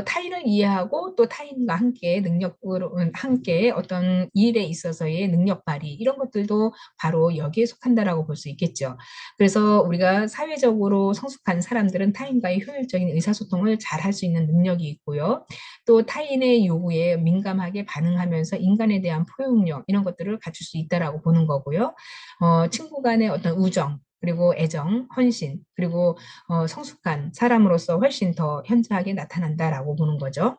타인을 이해하고 또 타인과 함께 능력으로 함께 어떤 일에 있어서의 능력 발휘 이런 것들도 바로 여기에 속한다라고 볼 수 있겠죠. 그래서 우리가 사회적으로 성숙한 사람들은 타인과의 효율적인 의사소통을 잘 할 수 있는 능력이 있고요. 또 타인의 요구에 민감하게 반응하면서 인간에 대한 포용력 이런 것들을 갖출 수 있다라고 보는 거고요. 친구 간의 어떤 우정 그리고 애정, 헌신, 그리고 성숙한 사람으로서 훨씬 더 현저하게 나타난다라고 보는 거죠.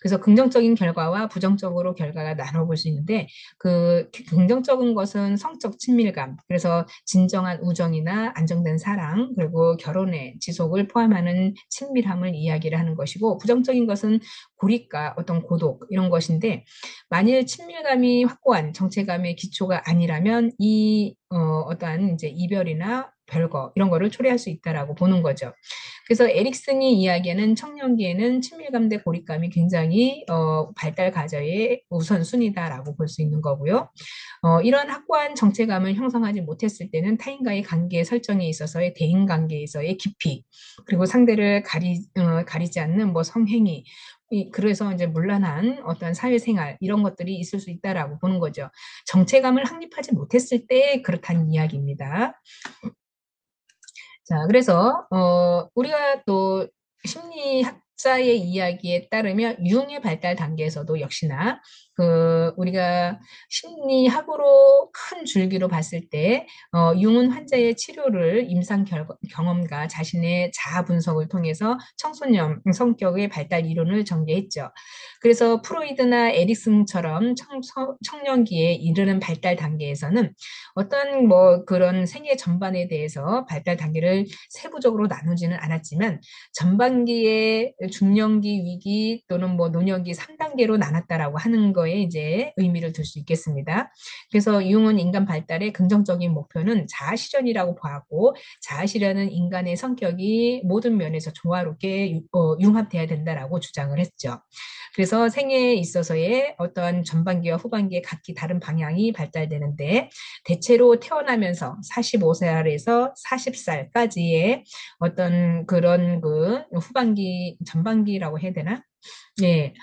그래서 긍정적인 결과와 부정적으로 결과가 나눠볼 수 있는데 그 긍정적인 것은 성적 친밀감, 그래서 진정한 우정이나 안정된 사랑, 그리고 결혼의 지속을 포함하는 친밀함을 이야기를 하는 것이고 부정적인 것은 고립과 어떤 고독 이런 것인데 만일 친밀감이 확고한 정체감의 기초가 아니라면 이 어떠한 이제 이별이나 별거 이런 거를 초래할 수 있다라고 보는 거죠. 그래서 에릭슨이 이야기하는 청년기에는 친밀감 대 고립감이 굉장히 발달 과정의 우선순위다라고 볼 수 있는 거고요. 이런 확고한 정체감을 형성하지 못했을 때는 타인과의 관계 설정에 있어서의 대인 관계에서의 깊이, 그리고 상대를 가리지 않는 뭐 성행위, 그래서 이제 문란한 어떤 사회생활 이런 것들이 있을 수 있다라고 보는 거죠. 정체감을 확립하지 못했을 때 그렇다는 이야기입니다. 자, 그래서 우리가 또 심리학자의 이야기에 따르면 유흥의 발달 단계에서도 역시나 우리가 심리학으로 큰 줄기로 봤을 때 유흥은 환자의 치료를 임상 경험과 자신의 자아 분석을 통해서 청소년 성격의 발달 이론을 전개했죠. 그래서 프로이드나 에릭슨처럼 청년기에 이르는 발달 단계에서는 어떤 뭐 그런 생애 전반에 대해서 발달 단계를 세부적으로 나누지는 않았지만 전반기에 중년기, 위기 또는 뭐 노년기 3단계로 나눴다라고 하는 거에 이제 의미를 둘 수 있겠습니다. 그래서 융은 인간 발달의 긍정적인 목표는 자아 실현이라고 보았고 자아 실현은 인간의 성격이 모든 면에서 조화롭게 융합돼야 된다라고 주장을 했죠. 그래서 생애에 있어서의 어떤 전반기와 후반기에 각기 다른 방향이 발달되는데 대체로 태어나면서 45살에서 40살까지의 어떤 그런 그 후반기, 전반기라고 해야 되나? 예,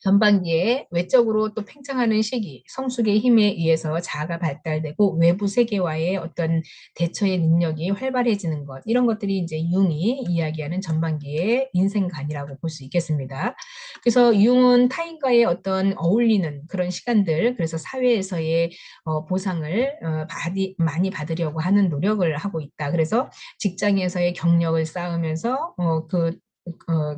전반기에 외적으로 또 팽창하는 시기, 성숙의 힘에 의해서 자아가 발달되고 외부 세계와의 어떤 대처의 능력이 활발해지는 것, 이런 것들이 이제 융이 이야기하는 전반기의 인생관이라고 볼 수 있겠습니다. 그래서 융은 타인과의 어떤 어울리는 그런 시간들, 그래서 사회에서의 보상을 많이 받으려고 하는 노력을 하고 있다. 그래서 직장에서의 경력을 쌓으면서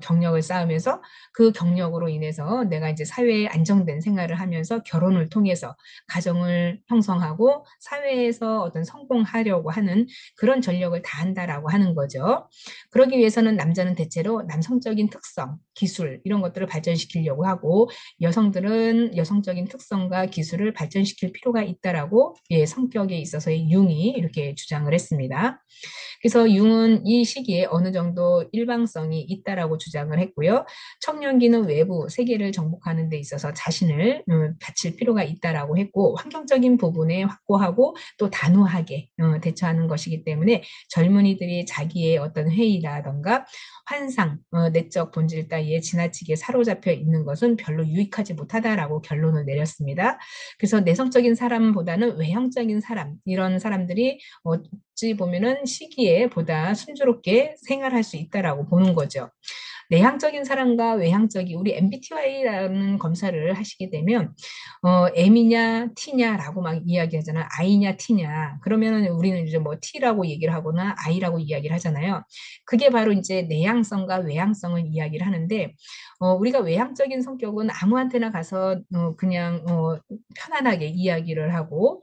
경력을 쌓으면서 그 경력으로 인해서 내가 이제 사회에 안정된 생활을 하면서 결혼을 통해서 가정을 형성하고 사회에서 어떤 성공하려고 하는 그런 전력을 다한다라고 하는 거죠. 그러기 위해서는 남자는 대체로 남성적인 특성, 기술 이런 것들을 발전시키려고 하고 여성들은 여성적인 특성과 기술을 발전시킬 필요가 있다라고 성격에 있어서의 융이 이렇게 주장을 했습니다. 그래서 융은 이 시기에 어느 정도 일방성이 있다라고 주장을 했고요. 청년기는 외부 세계를 정복하는 데 있어서 자신을 바칠 필요가 있다라고 했고 환경적인 부분에 확고하고 또 단호하게 대처하는 것이기 때문에 젊은이들이 자기의 어떤 회의라던가 환상, 내적 본질 따위에 지나치게 사로잡혀 있는 것은 별로 유익하지 못하다라고 결론을 내렸습니다. 그래서 내성적인 사람보다는 외형적인 사람, 이런 사람들이 어찌 보면은 시기에 보다 순조롭게 생활할 수 있다라고 보는 거죠. 내향적인 사람과 외향적인 우리 MBTI라는 검사를 하시게 되면 M이냐 T냐라고 막 이야기하잖아. I냐 T냐. 그러면은 우리는 이제 뭐 T라고 얘기를 하거나 I라고 이야기를 하잖아요. 그게 바로 이제 내향성과 외향성을 이야기를 하는데 우리가 외향적인 성격은 아무한테나 가서 그냥 편안하게 이야기를 하고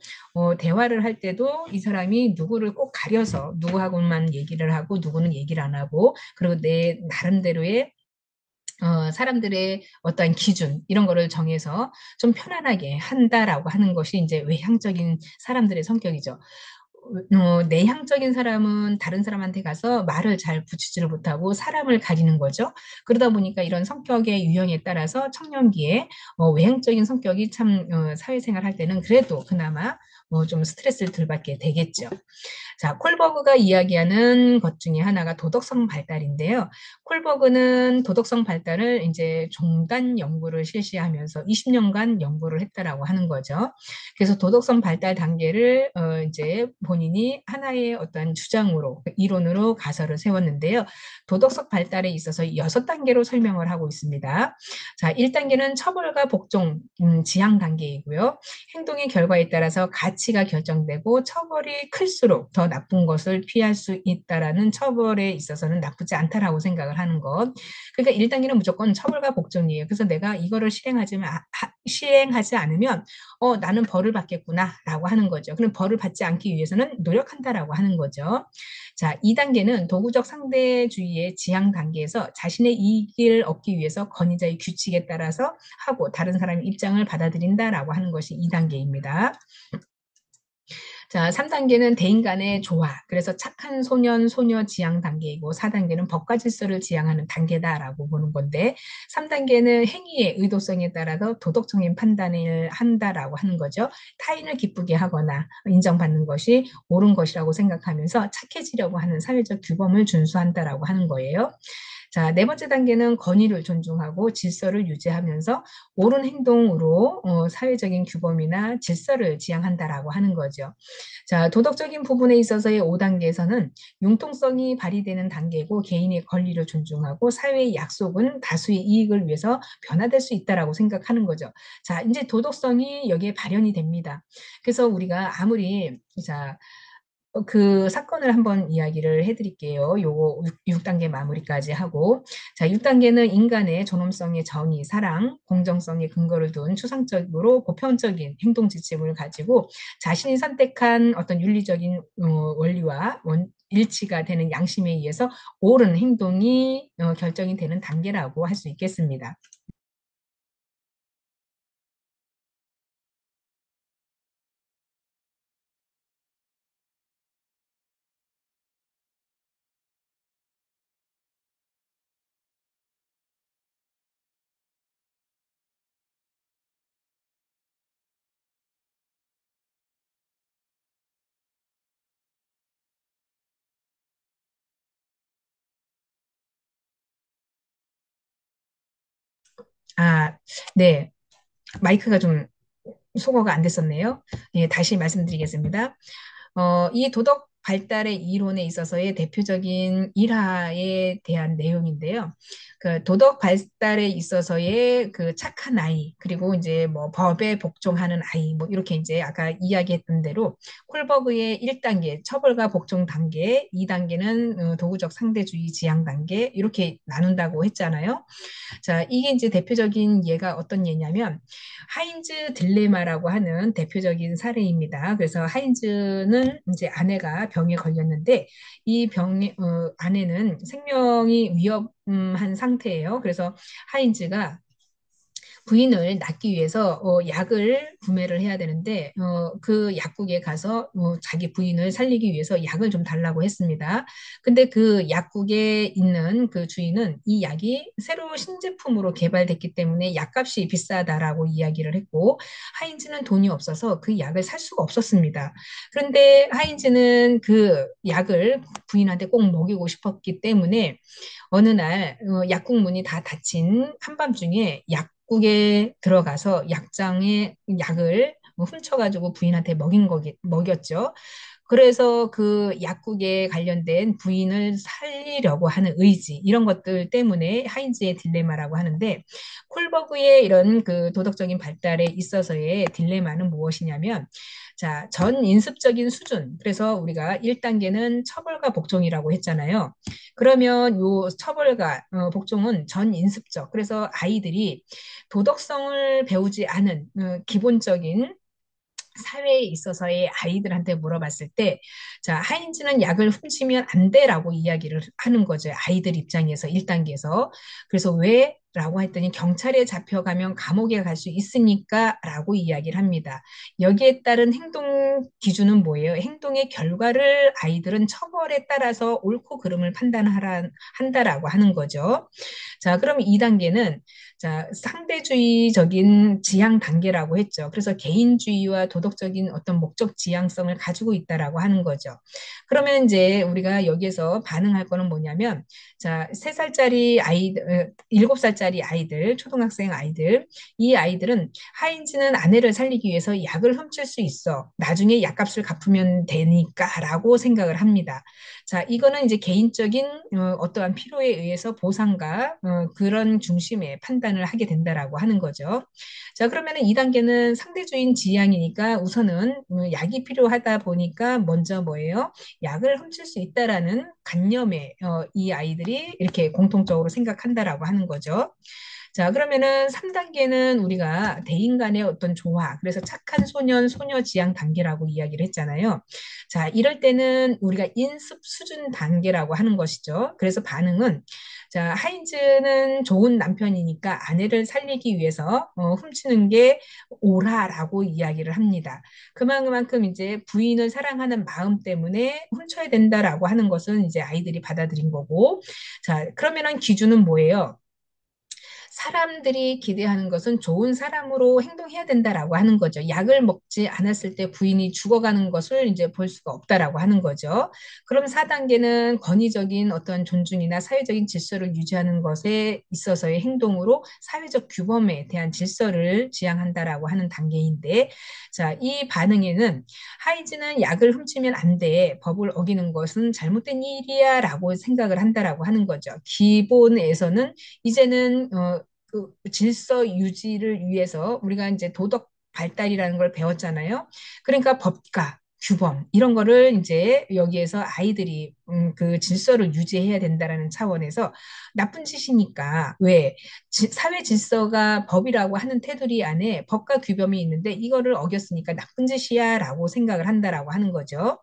대화를 할 때도 이 사람이 누구를 꼭 가려서 누구하고만 얘기를 하고 누구는 얘기를 안 하고 그리고 내 나름대로의 사람들의 어떠한 기준 이런 거를 정해서 좀 편안하게 한다라고 하는 것이 이제 외향적인 사람들의 성격이죠. 내향적인 사람은 다른 사람한테 가서 말을 잘 붙이지를 못하고 사람을 가리는 거죠. 그러다 보니까 이런 성격의 유형에 따라서 청년기에 외향적인 성격이 참 사회생활 할 때는 그래도 그나마 좀 스트레스를 덜 받게 되겠죠. 자, 콜버그가 이야기하는 것 중에 하나가 도덕성 발달인데요. 콜버그는 도덕성 발달을 이제 종단 연구를 실시하면서 20년간 연구를 했다라고 하는 거죠. 그래서 도덕성 발달 단계를 이제 본인이 하나의 어떤 주장으로 이론으로 가설을 세웠는데요. 도덕성 발달에 있어서 6단계로 설명을 하고 있습니다. 자, 1단계는 처벌과 복종 지향 단계이고요. 행동의 결과에 따라서 가치가 결정되고 처벌이 클수록 더 나쁜 것을 피할 수 있다라는 처벌에 있어서는 나쁘지 않다라고 생각을 하는 것. 그러니까 1단계는 무조건 처벌과 복종이에요. 그래서 내가 이거를 시행하지 않으면 나는 벌을 받겠구나라고 하는 거죠. 그럼 벌을 받지 않기 위해서는 노력한다라고 하는 거죠. 자, 2단계는 도구적 상대주의의 지향 단계에서 자신의 이익을 얻기 위해서 권위자의 규칙에 따라서 하고 다른 사람의 입장을 받아들인다라고 하는 것이 2단계입니다. 자, 3단계는 대인 간의 조화. 그래서 착한 소년, 소녀 지향 단계이고 4단계는 법과 질서를 지향하는 단계다라고 보는 건데 3단계는 행위의 의도성에 따라서 도덕적인 판단을 한다라고 하는 거죠. 타인을 기쁘게 하거나 인정받는 것이 옳은 것이라고 생각하면서 착해지려고 하는 사회적 규범을 준수한다라고 하는 거예요. 자, 네 번째 단계는 권위를 존중하고 질서를 유지하면서 옳은 행동으로 사회적인 규범이나 질서를 지향한다라고 하는 거죠. 자, 도덕적인 부분에 있어서의 5단계에서는 융통성이 발휘되는 단계고 개인의 권리를 존중하고 사회의 약속은 다수의 이익을 위해서 변화될 수 있다라고 생각하는 거죠. 자, 이제 도덕성이 여기에 발현이 됩니다. 그래서 우리가 아무리 자, 그 사건을 한번 이야기를 해드릴게요. 요거 6단계 마무리까지 하고. 자, 6단계는 인간의 존엄성의 정의, 사랑, 공정성의 근거를 둔 추상적으로 보편적인 행동 지침을 가지고 자신이 선택한 어떤 윤리적인 원리와 일치가 되는 양심에 의해서 옳은 행동이 결정이 되는 단계라고 할 수 있겠습니다. 아, 네. 마이크가 좀 소거가 안 됐었네요. 예, 다시 말씀드리겠습니다. 이 도덕 발달의 이론에 있어서의 대표적인 일화에 대한 내용인데요. 그 도덕 발달에 있어서의 그 착한 아이, 그리고 이제 뭐 법에 복종하는 아이, 뭐 이렇게 이제 아까 이야기했던 대로 콜버그의 1단계 처벌과 복종 단계, 2단계는 도구적 상대주의 지향 단계 이렇게 나눈다고 했잖아요. 자, 이게 이제 대표적인 예가 어떤 예냐면 하인즈 딜레마라고 하는 대표적인 사례입니다. 그래서 하인즈는 이제 아내가 병에 걸렸는데 이 병의 아내는 생명이 위험한 상태예요. 그래서 하인즈가 부인을 낳기 위해서 약을 구매를 해야 되는데 그 약국에 가서 자기 부인을 살리기 위해서 약을 좀 달라고 했습니다. 근데 그 약국에 있는 그 주인은 이 약이 새로 신제품으로 개발됐기 때문에 약값이 비싸다라고 이야기를 했고 하인즈는 돈이 없어서 그 약을 살 수가 없었습니다. 그런데 하인즈는 그 약을 부인한테 꼭 먹이고 싶었기 때문에 어느 날 약국 문이 다 닫힌 한밤중에 약국에 들어가서 약장의 약을 훔쳐가지고 부인한테 먹였죠. 그래서 그 약국에 관련된 부인을 살리려고 하는 의지, 이런 것들 때문에 하인즈의 딜레마라고 하는데, 콜버그의 이런 그 도덕적인 발달에 있어서의 딜레마는 무엇이냐면, 자, 전 인습적인 수준. 그래서 우리가 1단계는 처벌과 복종이라고 했잖아요. 그러면 요 처벌과 복종은 전 인습적. 그래서 아이들이 도덕성을 배우지 않은 기본적인 사회에 있어서의 아이들한테 물어봤을 때, 자, 하인즈는 약을 훔치면 안 돼라고 이야기를 하는 거죠. 아이들 입장에서 1단계에서. 그래서 왜? 라고 했더니 경찰에 잡혀가면 감옥에 갈 수 있으니까 라고 이야기를 합니다. 여기에 따른 행동 기준은 뭐예요? 행동의 결과를 아이들은 처벌에 따라서 옳고 그름을 한다라고 하는 거죠. 자, 그럼 2단계는 자, 상대주의적인 지향 단계라고 했죠. 그래서 개인주의와 도덕적인 어떤 목적 지향성을 가지고 있다라고 하는 거죠. 그러면 이제 우리가 여기에서 반응할 거는 뭐냐면, 자, 3살짜리 아이들, 7살짜리 아이들, 초등학생 아이들, 이 아이들은 하인즈는 아내를 살리기 위해서 약을 훔칠 수 있어. 나중에 약값을 갚으면 되니까라고 생각을 합니다. 자, 이거는 이제 개인적인 어떠한 필요에 의해서 보상과 그런 중심의 판단을 하게 된다라고 하는 거죠. 자, 그러면은 2단계는 상대주의 지향이니까 우선은 약이 필요하다 보니까 먼저 뭐예요? 약을 훔칠 수 있다라는 관념에 이 아이들이 이렇게 공통적으로 생각한다라고 하는 거죠. 자, 그러면은 3단계는 우리가 대인 간의 어떤 조화, 그래서 착한 소년, 소녀 지향 단계라고 이야기를 했잖아요. 자, 이럴 때는 우리가 인습 수준 단계라고 하는 것이죠. 그래서 반응은, 자, 하인즈는 좋은 남편이니까 아내를 살리기 위해서 훔치는 게 옳아라고 이야기를 합니다. 그만큼 이제 부인을 사랑하는 마음 때문에 훔쳐야 된다라고 하는 것은 이제 아이들이 받아들인 거고, 자, 그러면은 기준은 뭐예요? 사람들이 기대하는 것은 좋은 사람으로 행동해야 된다라고 하는 거죠. 약을 먹지 않았을 때 부인이 죽어가는 것을 이제 볼 수가 없다라고 하는 거죠. 그럼 4단계는 권위적인 어떤 존중이나 사회적인 질서를 유지하는 것에 있어서의 행동으로 사회적 규범에 대한 질서를 지향한다라고 하는 단계인데, 자, 이 반응에는 하이즈는 약을 훔치면 안 돼. 법을 어기는 것은 잘못된 일이야 라고 생각을 한다라고 하는 거죠. 기본에서는 이제는 그 질서 유지를 위해서 우리가 이제 도덕 발달이라는 걸 배웠잖아요. 그러니까 법과 규범 이런 거를 이제 여기에서 아이들이 그 질서를 유지해야 된다라는 차원에서 나쁜 짓이니까 왜 사회 질서가 법이라고 하는 테두리 안에 법과 규범이 있는데 이거를 어겼으니까 나쁜 짓이야라고 생각을 한다라고 하는 거죠.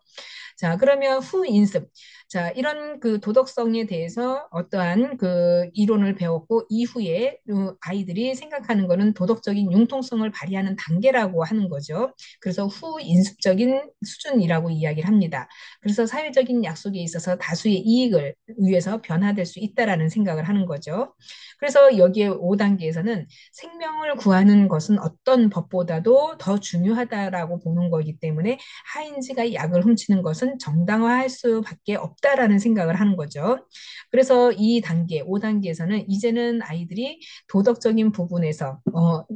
자, 그러면 후인습. 자, 이런 그 도덕성에 대해서 어떠한 그 이론을 배웠고 이후에 아이들이 생각하는 거는 도덕적인 융통성을 발휘하는 단계라고 하는 거죠. 그래서 후인습적인 수준이라고 이야기를 합니다. 그래서 사회적인 약속에 있어서 다수의 이익을 위해서 변화될 수 있다라는 생각을 하는 거죠. 그래서 여기에 5단계에서는 생명을 구하는 것은 어떤 법보다도 더 중요하다라고 보는 거기 때문에 하인즈가 약을 훔치는 것은 정당화할 수밖에 없다라는 생각을 하는 거죠. 그래서 이 단계, 5단계에서는 이제는 아이들이 도덕적인 부분에서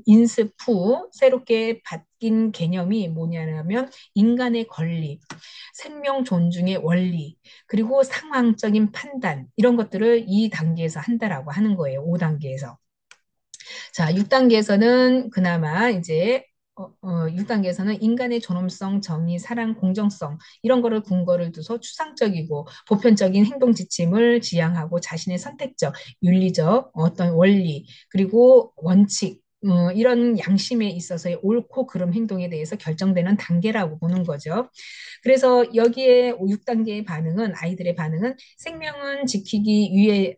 인습 후 새롭게 바뀐 개념이 뭐냐면 인간의 권리, 생명 존중의 원리, 그리고 상황적인 판단 이런 것들을 이 단계에서 한다라고 하는 거예요. 5단계에서. 자, 6단계에서는 그나마 이제 6단계에서는 인간의 존엄성, 정의, 사랑, 공정성 이런 거를 근거를 두서 추상적이고 보편적인 행동 지침을 지향하고 자신의 선택적, 윤리적 어떤 원리 그리고 원칙 이런 양심에 있어서의 옳고 그름 행동에 대해서 결정되는 단계라고 보는 거죠. 그래서 여기에 6단계의 반응은 아이들의 반응은 생명은 지키기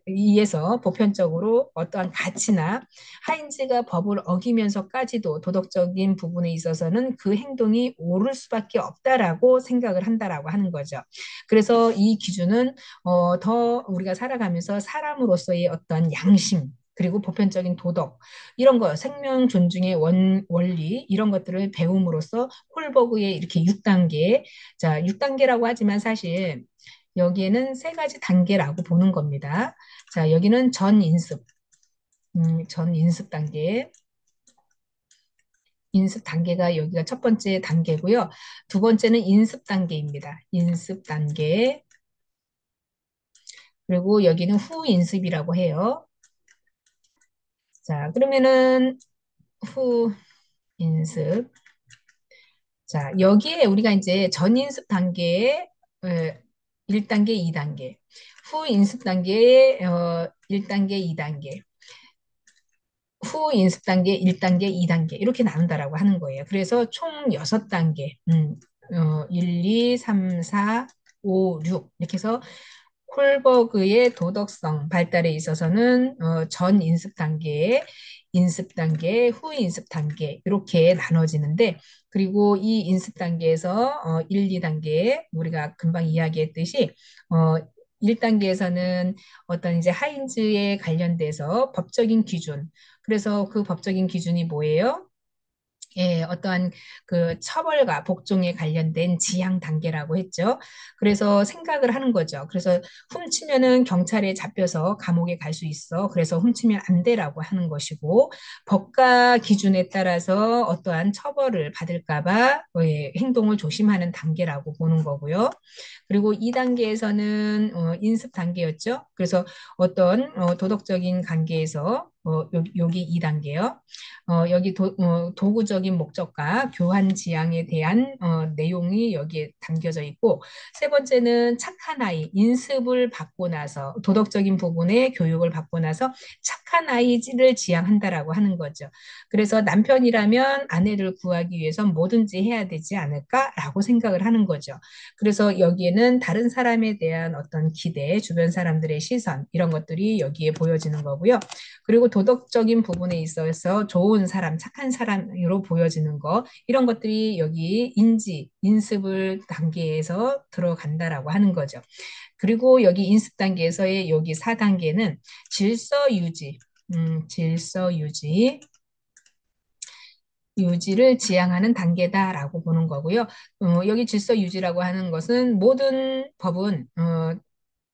위해서 보편적으로 어떠한 가치나 하인즈가 법을 어기면서까지도 도덕적인 부분에 있어서는 그 행동이 옳을 수밖에 없다라고 생각을 한다라고 하는 거죠. 그래서 이 기준은 더 우리가 살아가면서 사람으로서의 어떤 양심 그리고 보편적인 도덕 이런 거 생명 존중의 원리 이런 것들을 배움으로써 홀버그의 이렇게 6단계 자 6단계라고 하지만 사실 여기에는 세 가지 단계라고 보는 겁니다. 자 여기는 전 인습 단계 인습 단계가 여기가 첫 번째 단계고요. 두 번째는 인습 단계입니다. 인습 단계 그리고 여기는 후 인습이라고 해요. 자 그러면은 후 인습 자, 여기에 우리가 이제 전인습 단계에 1단계, 2단계, 후 인습 단계에 1단계, 2단계, 후 인습 단계 1단계, 2단계 이렇게 나눈다라고 하는 거예요. 그래서 총 6단계, 1, 2, 3, 4, 5, 6 이렇게 해서 콜버그의 도덕성 발달에 있어서는 전 인습 단계, 인습 단계, 후 인습 단계 이렇게 나눠지는데 그리고 이 인습 단계에서 1, 2단계 우리가 금방 이야기했듯이 1단계에서는 어떤 이제 하인즈에 관련돼서 법적인 기준 그래서 그 법적인 기준이 뭐예요? 예, 어떠한 그 처벌과 복종에 관련된 지향 단계라고 했죠. 그래서 생각을 하는 거죠. 그래서 훔치면은 경찰에 잡혀서 감옥에 갈 수 있어. 그래서 훔치면 안 돼라고 하는 것이고, 법과 기준에 따라서 어떠한 처벌을 받을까 봐 행동을 조심하는 단계라고 보는 거고요. 그리고 이 단계에서는 인습 단계였죠. 그래서 어떤 도덕적인 관계에서 여기 2단계요. 여기 도구적인 목적과 교환 지향에 대한 내용이 여기에 담겨져 있고, 세 번째는 착한 아이, 인습을 받고 나서, 도덕적인 부분에 교육을 받고 나서 착한 아이를 지향한다라고 하는 거죠. 그래서 남편이라면 아내를 구하기 위해서 뭐든지 해야 되지 않을까라고 생각을 하는 거죠. 그래서 여기에는 다른 사람에 대한 어떤 기대, 주변 사람들의 시선, 이런 것들이 여기에 보여지는 거고요. 그리고 도덕적인 부분에 있어서 좋은 사람, 착한 사람으로 보여지는 거, 이런 것들이 여기 인습을 단계에서 들어간다라고 하는 거죠. 그리고 여기 인습 단계에서의 여기 4단계는 질서 유지, 질서 유지를 지향하는 단계다라고 보는 거고요. 여기 질서 유지라고 하는 것은 모든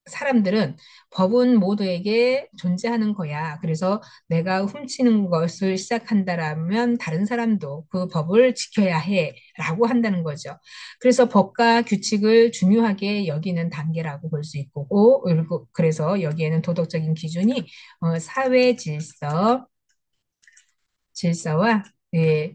사람들은 법은 모두에게 존재하는 거야. 그래서 내가 훔치는 것을 시작한다라면 다른 사람도 그 법을 지켜야 해. 라고 한다는 거죠. 그래서 법과 규칙을 중요하게 여기는 단계라고 볼 수 있고, 그리고 그래서 여기에는 도덕적인 기준이 사회 질서와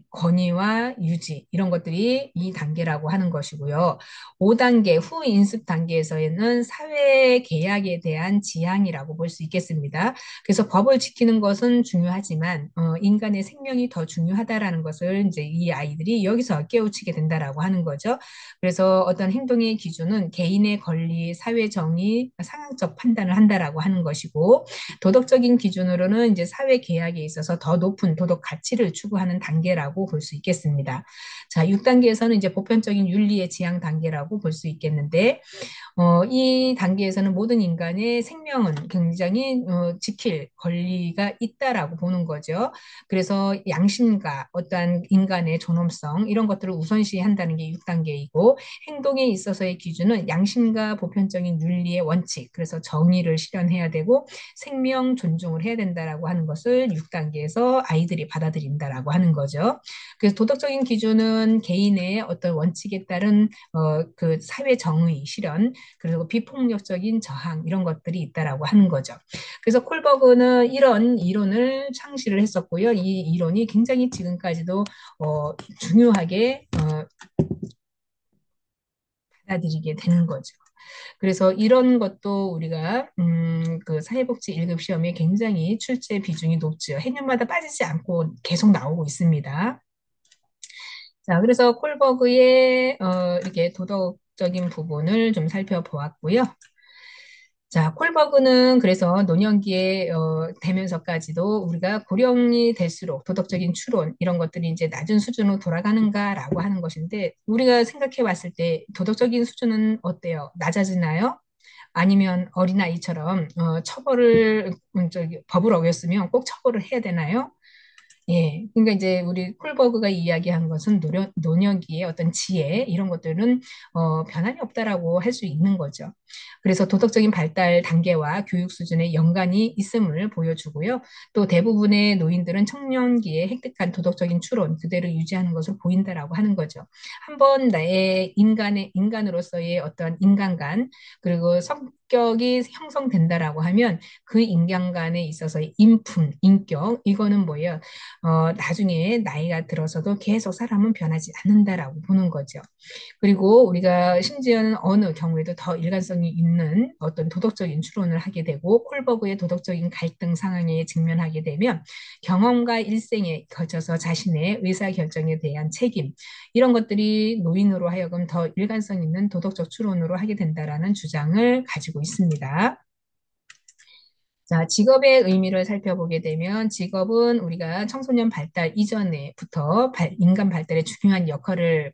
권위와 유지 이런 것들이 이 단계라고 하는 것이고요. 5단계 후 인습 단계에서는 사회 계약에 대한 지향이라고 볼 수 있겠습니다. 그래서 법을 지키는 것은 중요하지만 인간의 생명이 더 중요하다라는 것을 이제 이 아이들이 여기서 깨우치게 된다라고 하는 거죠. 그래서 어떤 행동의 기준은 개인의 권리, 사회 정의, 상황적 판단을 한다라고 하는 것이고 도덕적인 기준으로는 이제 사회 계약에 있어서 더 높은 도덕 가치를 추구하는 단계라고 볼 수 있겠습니다. 자, 6단계에서는 이제 보편적인 윤리의 지향 단계라고 볼 수 있겠는데, 이 단계에서는 모든 인간의 생명은 굉장히 지킬 권리가 있다라고 보는 거죠. 그래서 양심과 어떠한 인간의 존엄성 이런 것들을 우선시한다는 게 6단계이고 행동에 있어서의 기준은 양심과 보편적인 윤리의 원칙, 그래서 정의를 실현해야 되고 생명 존중을 해야 된다라고 하는 것을 6단계에서 아이들이 받아들인다라고 하는 거죠. 그래서 도덕적인 기준은 개인의 어떤 원칙에 따른 그 사회 정의 실현 그리고 비폭력적인 저항 이런 것들이 있다라고 하는 거죠. 그래서 콜버그는 이런 이론을 창시를 했었고요. 이 이론이 굉장히 지금까지도 중요하게 받아들이게 되는 거죠. 그래서 이런 것도 우리가 그 사회복지 1급 시험에 굉장히 출제 비중이 높죠. 해년마다 빠지지 않고 계속 나오고 있습니다. 자, 그래서 콜버그의 이렇게 도덕적인 부분을 좀 살펴보았고요. 자, 콜버그는 그래서 노년기에 되면서까지도 우리가 고령이 될수록 도덕적인 추론 이런 것들이 이제 낮은 수준으로 돌아가는가라고 하는 것인데 우리가 생각해 봤을 때 도덕적인 수준은 어때요? 낮아지나요? 아니면 어린아이처럼 처벌을 법을 어겼으면 꼭 처벌을 해야 되나요? 예, 그러니까 이제 우리 콜버그가 이야기한 것은 노년기의 어떤 지혜 이런 것들은 변함이 없다라고 할 수 있는 거죠. 그래서 도덕적인 발달 단계와 교육 수준의 연관이 있음을 보여주고요. 또 대부분의 노인들은 청년기에 획득한 도덕적인 추론 그대로 유지하는 것을 보인다라고 하는 거죠. 한번 나의 인간으로서의 어떤 인간관 그리고 성격이 형성된다라고 하면 그 인간관에 있어서의 인품, 인격 이거는 뭐예요? 나중에 나이가 들어서도 계속 사람은 변하지 않는다라고 보는 거죠. 그리고 우리가 심지어는 어느 경우에도 더 일관성이 있는 어떤 도덕적인 추론을 하게 되고 콜버그의 도덕적인 갈등 상황에 직면하게 되면 경험과 일생에 거쳐서 자신의 의사결정에 대한 책임 이런 것들이 노인으로 하여금 더 일관성 있는 도덕적 추론으로 하게 된다라는 주장을 가지고 있습니다. 자, 직업의 의미를 살펴보게 되면 직업은 우리가 청소년 발달 이전에부터 인간 발달에 중요한 역할을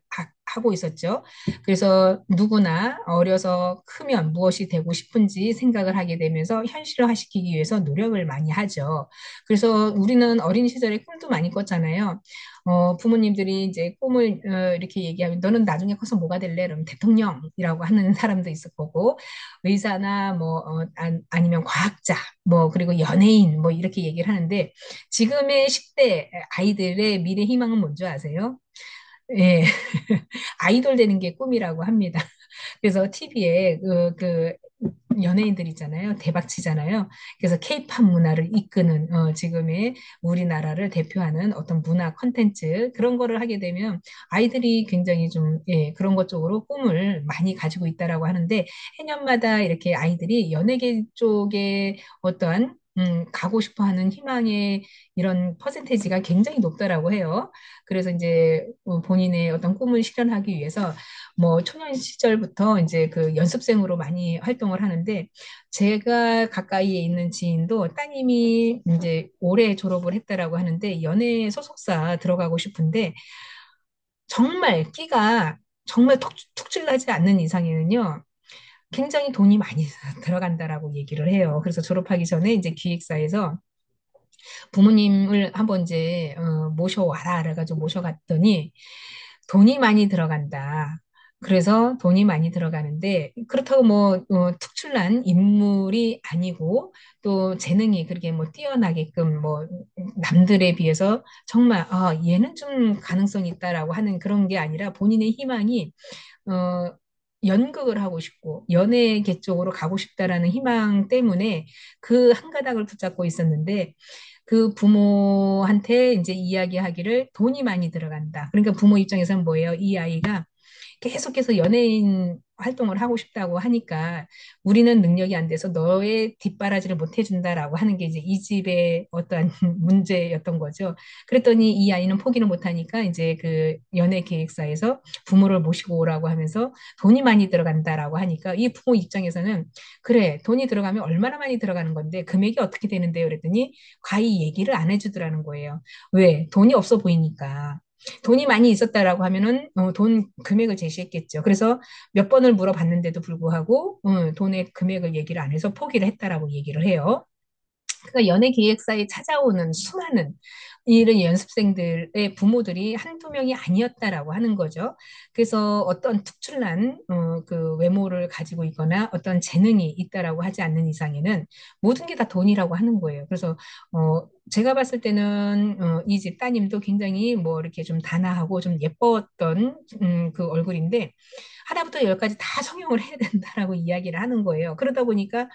하고 있었죠. 그래서 누구나 어려서 크면 무엇이 되고 싶은지 생각을 하게 되면서 현실화시키기 위해서 노력을 많이 하죠. 그래서 우리는 어린 시절에 꿈도 많이 꿨잖아요. 부모님들이 이제 꿈을 이렇게 얘기하면 너는 나중에 커서 뭐가 될래? 그러면 대통령이라고 하는 사람도 있을 거고 의사나 뭐 아니면 과학자 뭐 그리고 연예인 뭐 이렇게 얘기를 하는데 지금의 10대 아이들의 미래 희망은 뭔지 아세요? 예, 아이돌 되는 게 꿈이라고 합니다. 그래서 TV에 그 연예인들 있잖아요. 대박 치잖아요. 그래서 케이팝 문화를 이끄는 지금의 우리나라를 대표하는 어떤 문화 콘텐츠 그런 거를 하게 되면 아이들이 굉장히 좀 예, 그런 것 쪽으로 꿈을 많이 가지고 있다라고 하는데 해년마다 이렇게 아이들이 연예계 쪽에 어떠한 가고 싶어 하는 희망의 이런 퍼센테이지가 굉장히 높다라고 해요. 그래서 이제 본인의 어떤 꿈을 실현하기 위해서 뭐 초년 시절부터 이제 그 연습생으로 많이 활동을 하는데 제가 가까이에 있는 지인도 따님이 이제 올해 졸업을 했다라고 하는데 연예 소속사 들어가고 싶은데 정말 끼가 정말 툭질나지 않는 이상에는요. 굉장히 돈이 많이 들어간다라고 얘기를 해요. 그래서 졸업하기 전에 이제 기획사에서 부모님을 한번 이제 모셔와라 그래가지고 모셔갔더니 돈이 많이 들어간다. 그래서 돈이 많이 들어가는데 그렇다고 뭐 특출난 인물이 아니고 또 재능이 그렇게 뭐 뛰어나게끔 뭐 남들에 비해서 정말 얘는 좀 가능성이 있다라고 하는 그런 게 아니라 본인의 희망이 어, 연극을 하고 싶고 연예계 쪽으로 가고 싶다라는 희망 때문에 그 한 가닥을 붙잡고 있었는데 그 부모한테 이제 이야기하기를 돈이 많이 들어간다. 그러니까 부모 입장에서는 뭐예요? 이 아이가 계속해서 연예인 활동을 하고 싶다고 하니까 우리는 능력이 안 돼서 너의 뒷바라지를 못 해준다라고 하는 게 이제 이 집의 어떠한 문제였던 거죠. 그랬더니 이 아이는 포기를 못 하니까 이제 그 연예 기획사에서 부모를 모시고 오라고 하면서 돈이 많이 들어간다라고 하니까 이 부모 입장에서는 그래, 돈이 들어가면 얼마나 많이 들어가는 건데 금액이 어떻게 되는데요? 그랬더니 과히 얘기를 안 해주더라는 거예요. 왜? 돈이 없어 보이니까. 돈이 많이 있었다라고 하면은 돈 금액을 제시했겠죠. 그래서 몇 번을 물어봤는데도 불구하고 돈의 금액을 얘기를 안 해서 포기를 했다라고 얘기를 해요. 그러니까 연예 기획사에 찾아오는 수많은 이런 연습생들의 부모들이 한두 명이 아니었다라고 하는 거죠. 그래서 어떤 특출난 그 외모를 가지고 있거나 어떤 재능이 있다라고 하지 않는 이상에는 모든 게 다 돈이라고 하는 거예요. 그래서 제가 봤을 때는 이 집 따님도 굉장히 뭐 이렇게 좀 단아하고 좀 예뻤던 그 얼굴인데 하나부터 열까지 다 성형을 해야 된다라고 이야기를 하는 거예요. 그러다 보니까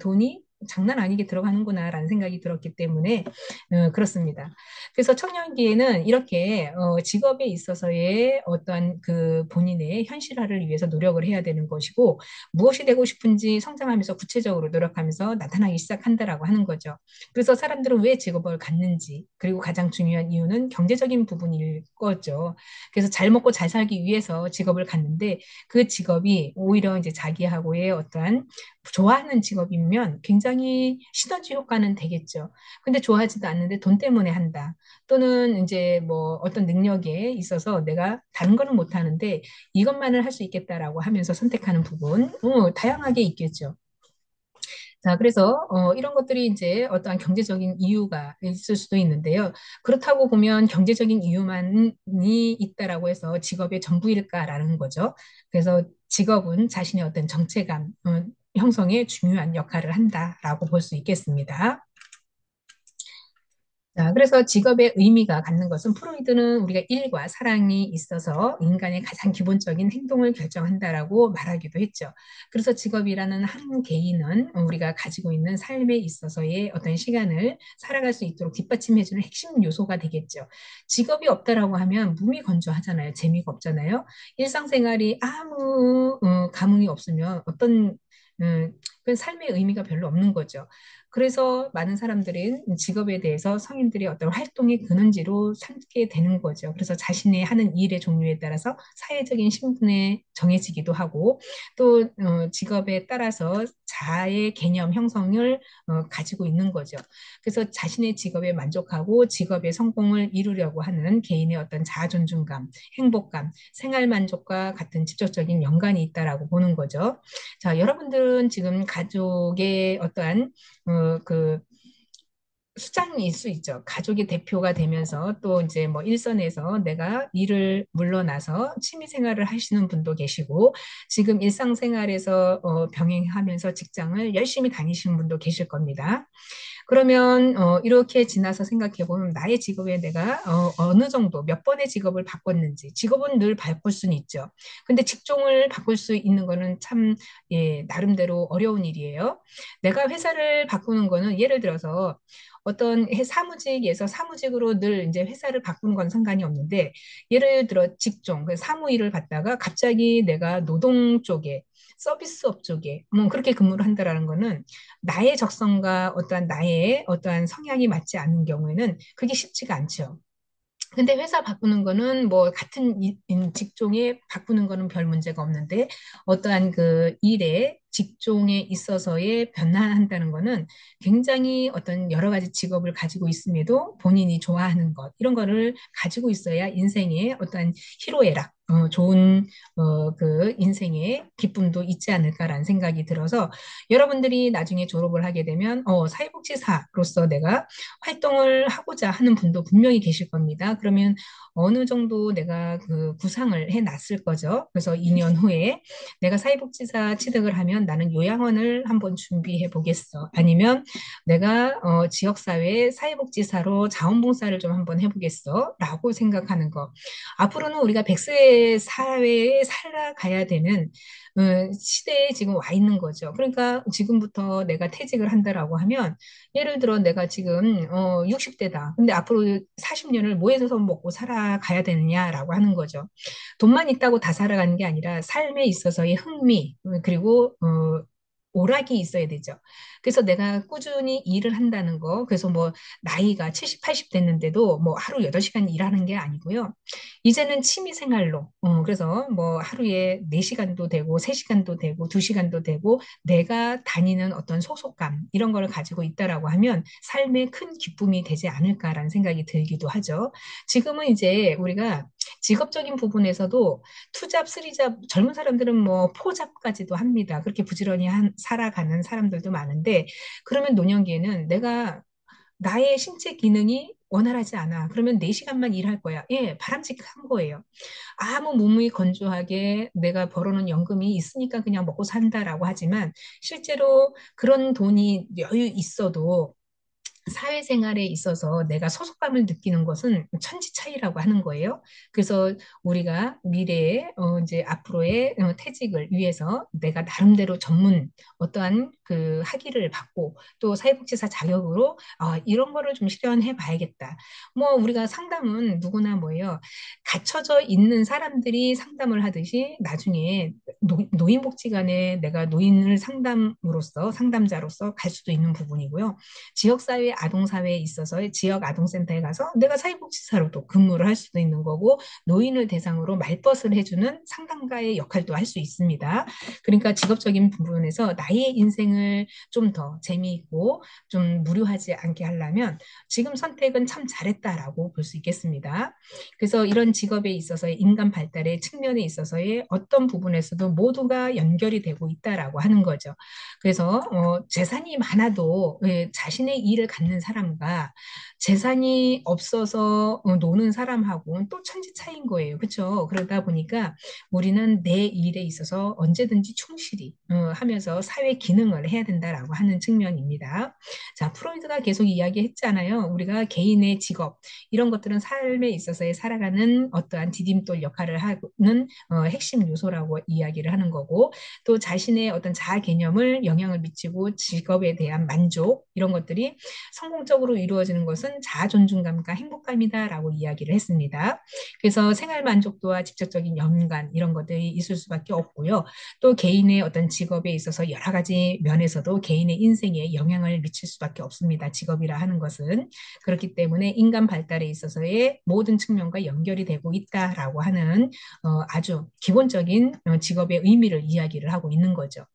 돈이 장난 아니게 들어가는구나라는 생각이 들었기 때문에 그렇습니다. 그래서 청년기에는 이렇게 직업에 있어서의 어떠한 그 본인의 현실화를 위해서 노력을 해야 되는 것이고 무엇이 되고 싶은지 성장하면서 구체적으로 노력하면서 나타나기 시작한다라고 하는 거죠. 그래서 사람들은 왜 직업을 갖는지 그리고 가장 중요한 이유는 경제적인 부분일 거죠. 그래서 잘 먹고 잘 살기 위해서 직업을 갖는데 그 직업이 오히려 이제 자기하고의 어떠한 좋아하는 직업이면 굉장히 시너지 효과는 되겠죠. 근데 좋아하지도 않는데 돈 때문에 한다. 또는 이제 뭐 어떤 능력에 있어서 내가 다른 거는 못 하는데 이것만을 할 수 있겠다라고 하면서 선택하는 부분, 다양하게 있겠죠. 자, 그래서 이런 것들이 이제 어떠한 경제적인 이유가 있을 수도 있는데요. 그렇다고 보면 경제적인 이유만이 있다라고 해서 직업의 전부일까라는 거죠. 그래서 직업은 자신의 어떤 정체감 형성에 중요한 역할을 한다라고 볼 수 있겠습니다. 자, 그래서 직업의 의미가 갖는 것은 프로이드는 우리가 일과 사랑이 있어서 인간의 가장 기본적인 행동을 결정한다라고 말하기도 했죠. 그래서 직업이라는 한 개인은 우리가 가지고 있는 삶에 있어서의 어떤 시간을 살아갈 수 있도록 뒷받침해주는 핵심 요소가 되겠죠. 직업이 없다라고 하면 무미건조하잖아요. 재미가 없잖아요. 일상생활이 아무 감흥이 없으면 어떤 그 삶의 의미가 별로 없는 거죠. 그래서 많은 사람들은 직업에 대해서 성인들의 어떤 활동의 근원지로 삼게 되는 거죠. 그래서 자신의 하는 일의 종류에 따라서 사회적인 신분에 정해지기도 하고 또 직업에 따라서 자아의 개념 형성을 가지고 있는 거죠. 그래서 자신의 직업에 만족하고 직업의 성공을 이루려고 하는 개인의 어떤 자아 존중감, 행복감, 생활 만족과 같은 직접적인 연관이 있다라고 보는 거죠. 자, 여러분들은 지금 가족의 어떠한 그 수장일 수 있죠. 가족의 대표가 되면서 또 이제 뭐 일선에서 내가 일을 물러나서 취미 생활을 하시는 분도 계시고 지금 일상생활에서 병행하면서 직장을 열심히 다니시는 분도 계실 겁니다. 그러면 이렇게 지나서 생각해 보면 나의 직업에 내가 어느 정도 몇 번의 직업을 바꿨는지 직업은 늘 바꿀 수는 있죠. 근데 직종을 바꿀 수 있는 거는 참 예, 나름대로 어려운 일이에요. 내가 회사를 바꾸는 거는 예를 들어서 어떤 사무직에서 사무직으로 늘 이제 회사를 바꾸는 건 상관이 없는데 예를 들어 직종, 그 사무일을 받다가 갑자기 내가 노동 쪽에 서비스업 쪽에 뭐 그렇게 근무를 한다라는 거는 나의 적성과 어떠한 나의 어떠한 성향이 맞지 않는 경우에는 그게 쉽지가 않죠. 근데 회사 바꾸는 거는 뭐 같은 직종에 바꾸는 거는 별 문제가 없는데 어떠한 그 일에 직종에 있어서의 변화한다는 거는 굉장히 어떤 여러 가지 직업을 가지고 있음에도 본인이 좋아하는 것 이런 거를 가지고 있어야 인생의 어떠한 희로애락 좋은 그 인생의 기쁨도 있지 않을까라는 생각이 들어서 여러분들이 나중에 졸업을 하게 되면 사회복지사로서 내가 활동을 하고자 하는 분도 분명히 계실 겁니다. 그러면 어느 정도 내가 그 구상을 해 놨을 거죠. 그래서 2년 후에 내가 사회복지사 취득을 하면 나는 요양원을 한번 준비해 보겠어. 아니면 내가 지역사회 사회복지사로 자원봉사를 좀 한번 해보겠어. 라고 생각하는 거. 앞으로는 우리가 100세 사회에 살아가야 되는 시대에 지금 와 있는 거죠. 그러니까 지금부터 내가 퇴직을 한다라고 하면 예를 들어 내가 지금 60대다. 근데 앞으로 40년을 뭐 해서 먹고 살아가야 되느냐라고 하는 거죠. 돈만 있다고 다 살아가는 게 아니라 삶에 있어서의 흥미 그리고 오락이 있어야 되죠. 그래서 내가 꾸준히 일을 한다는 거, 그래서 뭐 나이가 70, 80 됐는데도 뭐 하루 8시간 일하는 게 아니고요. 이제는 취미 생활로, 그래서 뭐 하루에 4시간도 되고, 3시간도 되고, 2시간도 되고, 내가 다니는 어떤 소속감, 이런 거를 가지고 있다라고 하면 삶의 큰 기쁨이 되지 않을까라는 생각이 들기도 하죠. 지금은 이제 우리가 직업적인 부분에서도 투잡, 쓰리잡, 젊은 사람들은 뭐 포잡까지도 합니다. 그렇게 부지런히 살아가는 사람들도 많은데, 그러면 노년기에는 내가 나의 신체 기능이 원활하지 않아. 그러면 4시간만 일할 거야. 예, 바람직한 거예요. 아무 몸이 건조하게 내가 벌어놓은 연금이 있으니까 그냥 먹고 산다라고 하지만 실제로 그런 돈이 여유 있어도 사회생활에 있어서 내가 소속감을 느끼는 것은 천지 차이라고 하는 거예요. 그래서 우리가 미래에 이제 앞으로의 퇴직을 위해서 내가 나름대로 전문 어떠한 그 학위를 받고 또 사회복지사 자격으로 이런 거를 좀 실현해 봐야겠다. 뭐 우리가 상담은 누구나 뭐예요. 갇혀져 있는 사람들이 상담을 하듯이 나중에 노인복지관에 내가 노인을 상담자로서 갈 수도 있는 부분이고요. 지역사회 아동사회에 있어서 지역 아동센터에 가서 내가 사회복지사로도 근무를 할 수도 있는 거고 노인을 대상으로 말벗을 해주는 상담가의 역할도 할 수 있습니다. 그러니까 직업적인 부분에서 나의 인생을 좀 더 재미있고 좀 무료하지 않게 하려면 지금 선택은 참 잘했다라고 볼 수 있겠습니다. 그래서 이런 직업에 있어서의 인간 발달의 측면에 있어서의 어떤 부분에서도 모두가 연결이 되고 있다라고 하는 거죠. 그래서 재산이 많아도 자신의 일을 갖는 사람과 재산이 없어서 노는 사람하고는 또 천지 차이인 거예요. 그렇죠? 그러다 보니까 우리는 내 일에 있어서 언제든지 충실히 하면서 사회 기능을 해야 된다라고 하는 측면입니다. 자, 프로이드가 계속 이야기했잖아요. 우리가 개인의 직업 이런 것들은 삶에 있어서의 살아가는 어떠한 디딤돌 역할을 하는 핵심 요소라고 이야기를 하는 거고 또 자신의 어떤 자아 개념을 영향을 미치고 직업에 대한 만족 이런 것들이 성공적으로 이루어지는 것은 자아 존중감과 행복감이다라고 이야기를 했습니다. 그래서 생활 만족도와 직접적인 연관 이런 것들이 있을 수밖에 없고요. 또 개인의 어떤 직업에 있어서 여러 가지 면에서도 개인의 인생에 영향을 미칠 수밖에 없습니다. 직업이라 하는 것은 그렇기 때문에 인간 발달에 있어서의 모든 측면과 연결이 되고 있다라고 하는 아주 기본적인 직업의 의미를 이야기를 하고 있는 거죠.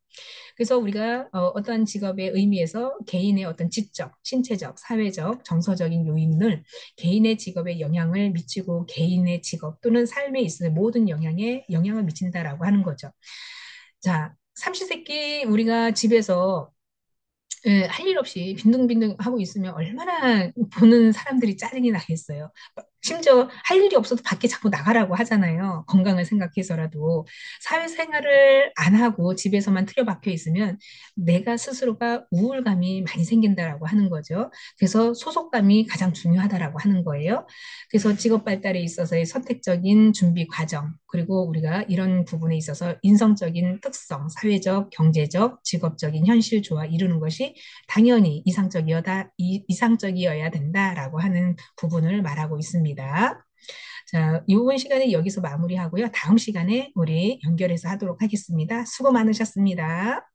그래서 우리가 어떠한 직업의 의미에서 개인의 어떤 지적, 신체적, 사회적, 정서적인 요인을 개인의 직업에 영향을 미치고 개인의 직업 또는 삶에 있는 모든 영향에 영향을 미친다라고 하는 거죠. 자, 삼시세끼 우리가 집에서 할 일 없이 빈둥빈둥 하고 있으면 얼마나 보는 사람들이 짜증이 나겠어요. 심지어 할 일이 없어도 밖에 자꾸 나가라고 하잖아요. 건강을 생각해서라도. 사회생활을 안 하고 집에서만 틀어박혀 있으면 내가 스스로가 우울감이 많이 생긴다라고 하는 거죠. 그래서 소속감이 가장 중요하다라고 하는 거예요. 그래서 직업 발달에 있어서의 선택적인 준비 과정, 그리고 우리가 이런 부분에 있어서 인성적인 특성, 사회적, 경제적, 직업적인 현실 조화 이루는 것이 당연히 이상적이어야 된다라고 하는 부분을 말하고 있습니다. 자, 이번 시간에 여기서 마무리하고요. 다음 시간에 우리 연결해서 하도록 하겠습니다. 수고 많으셨습니다.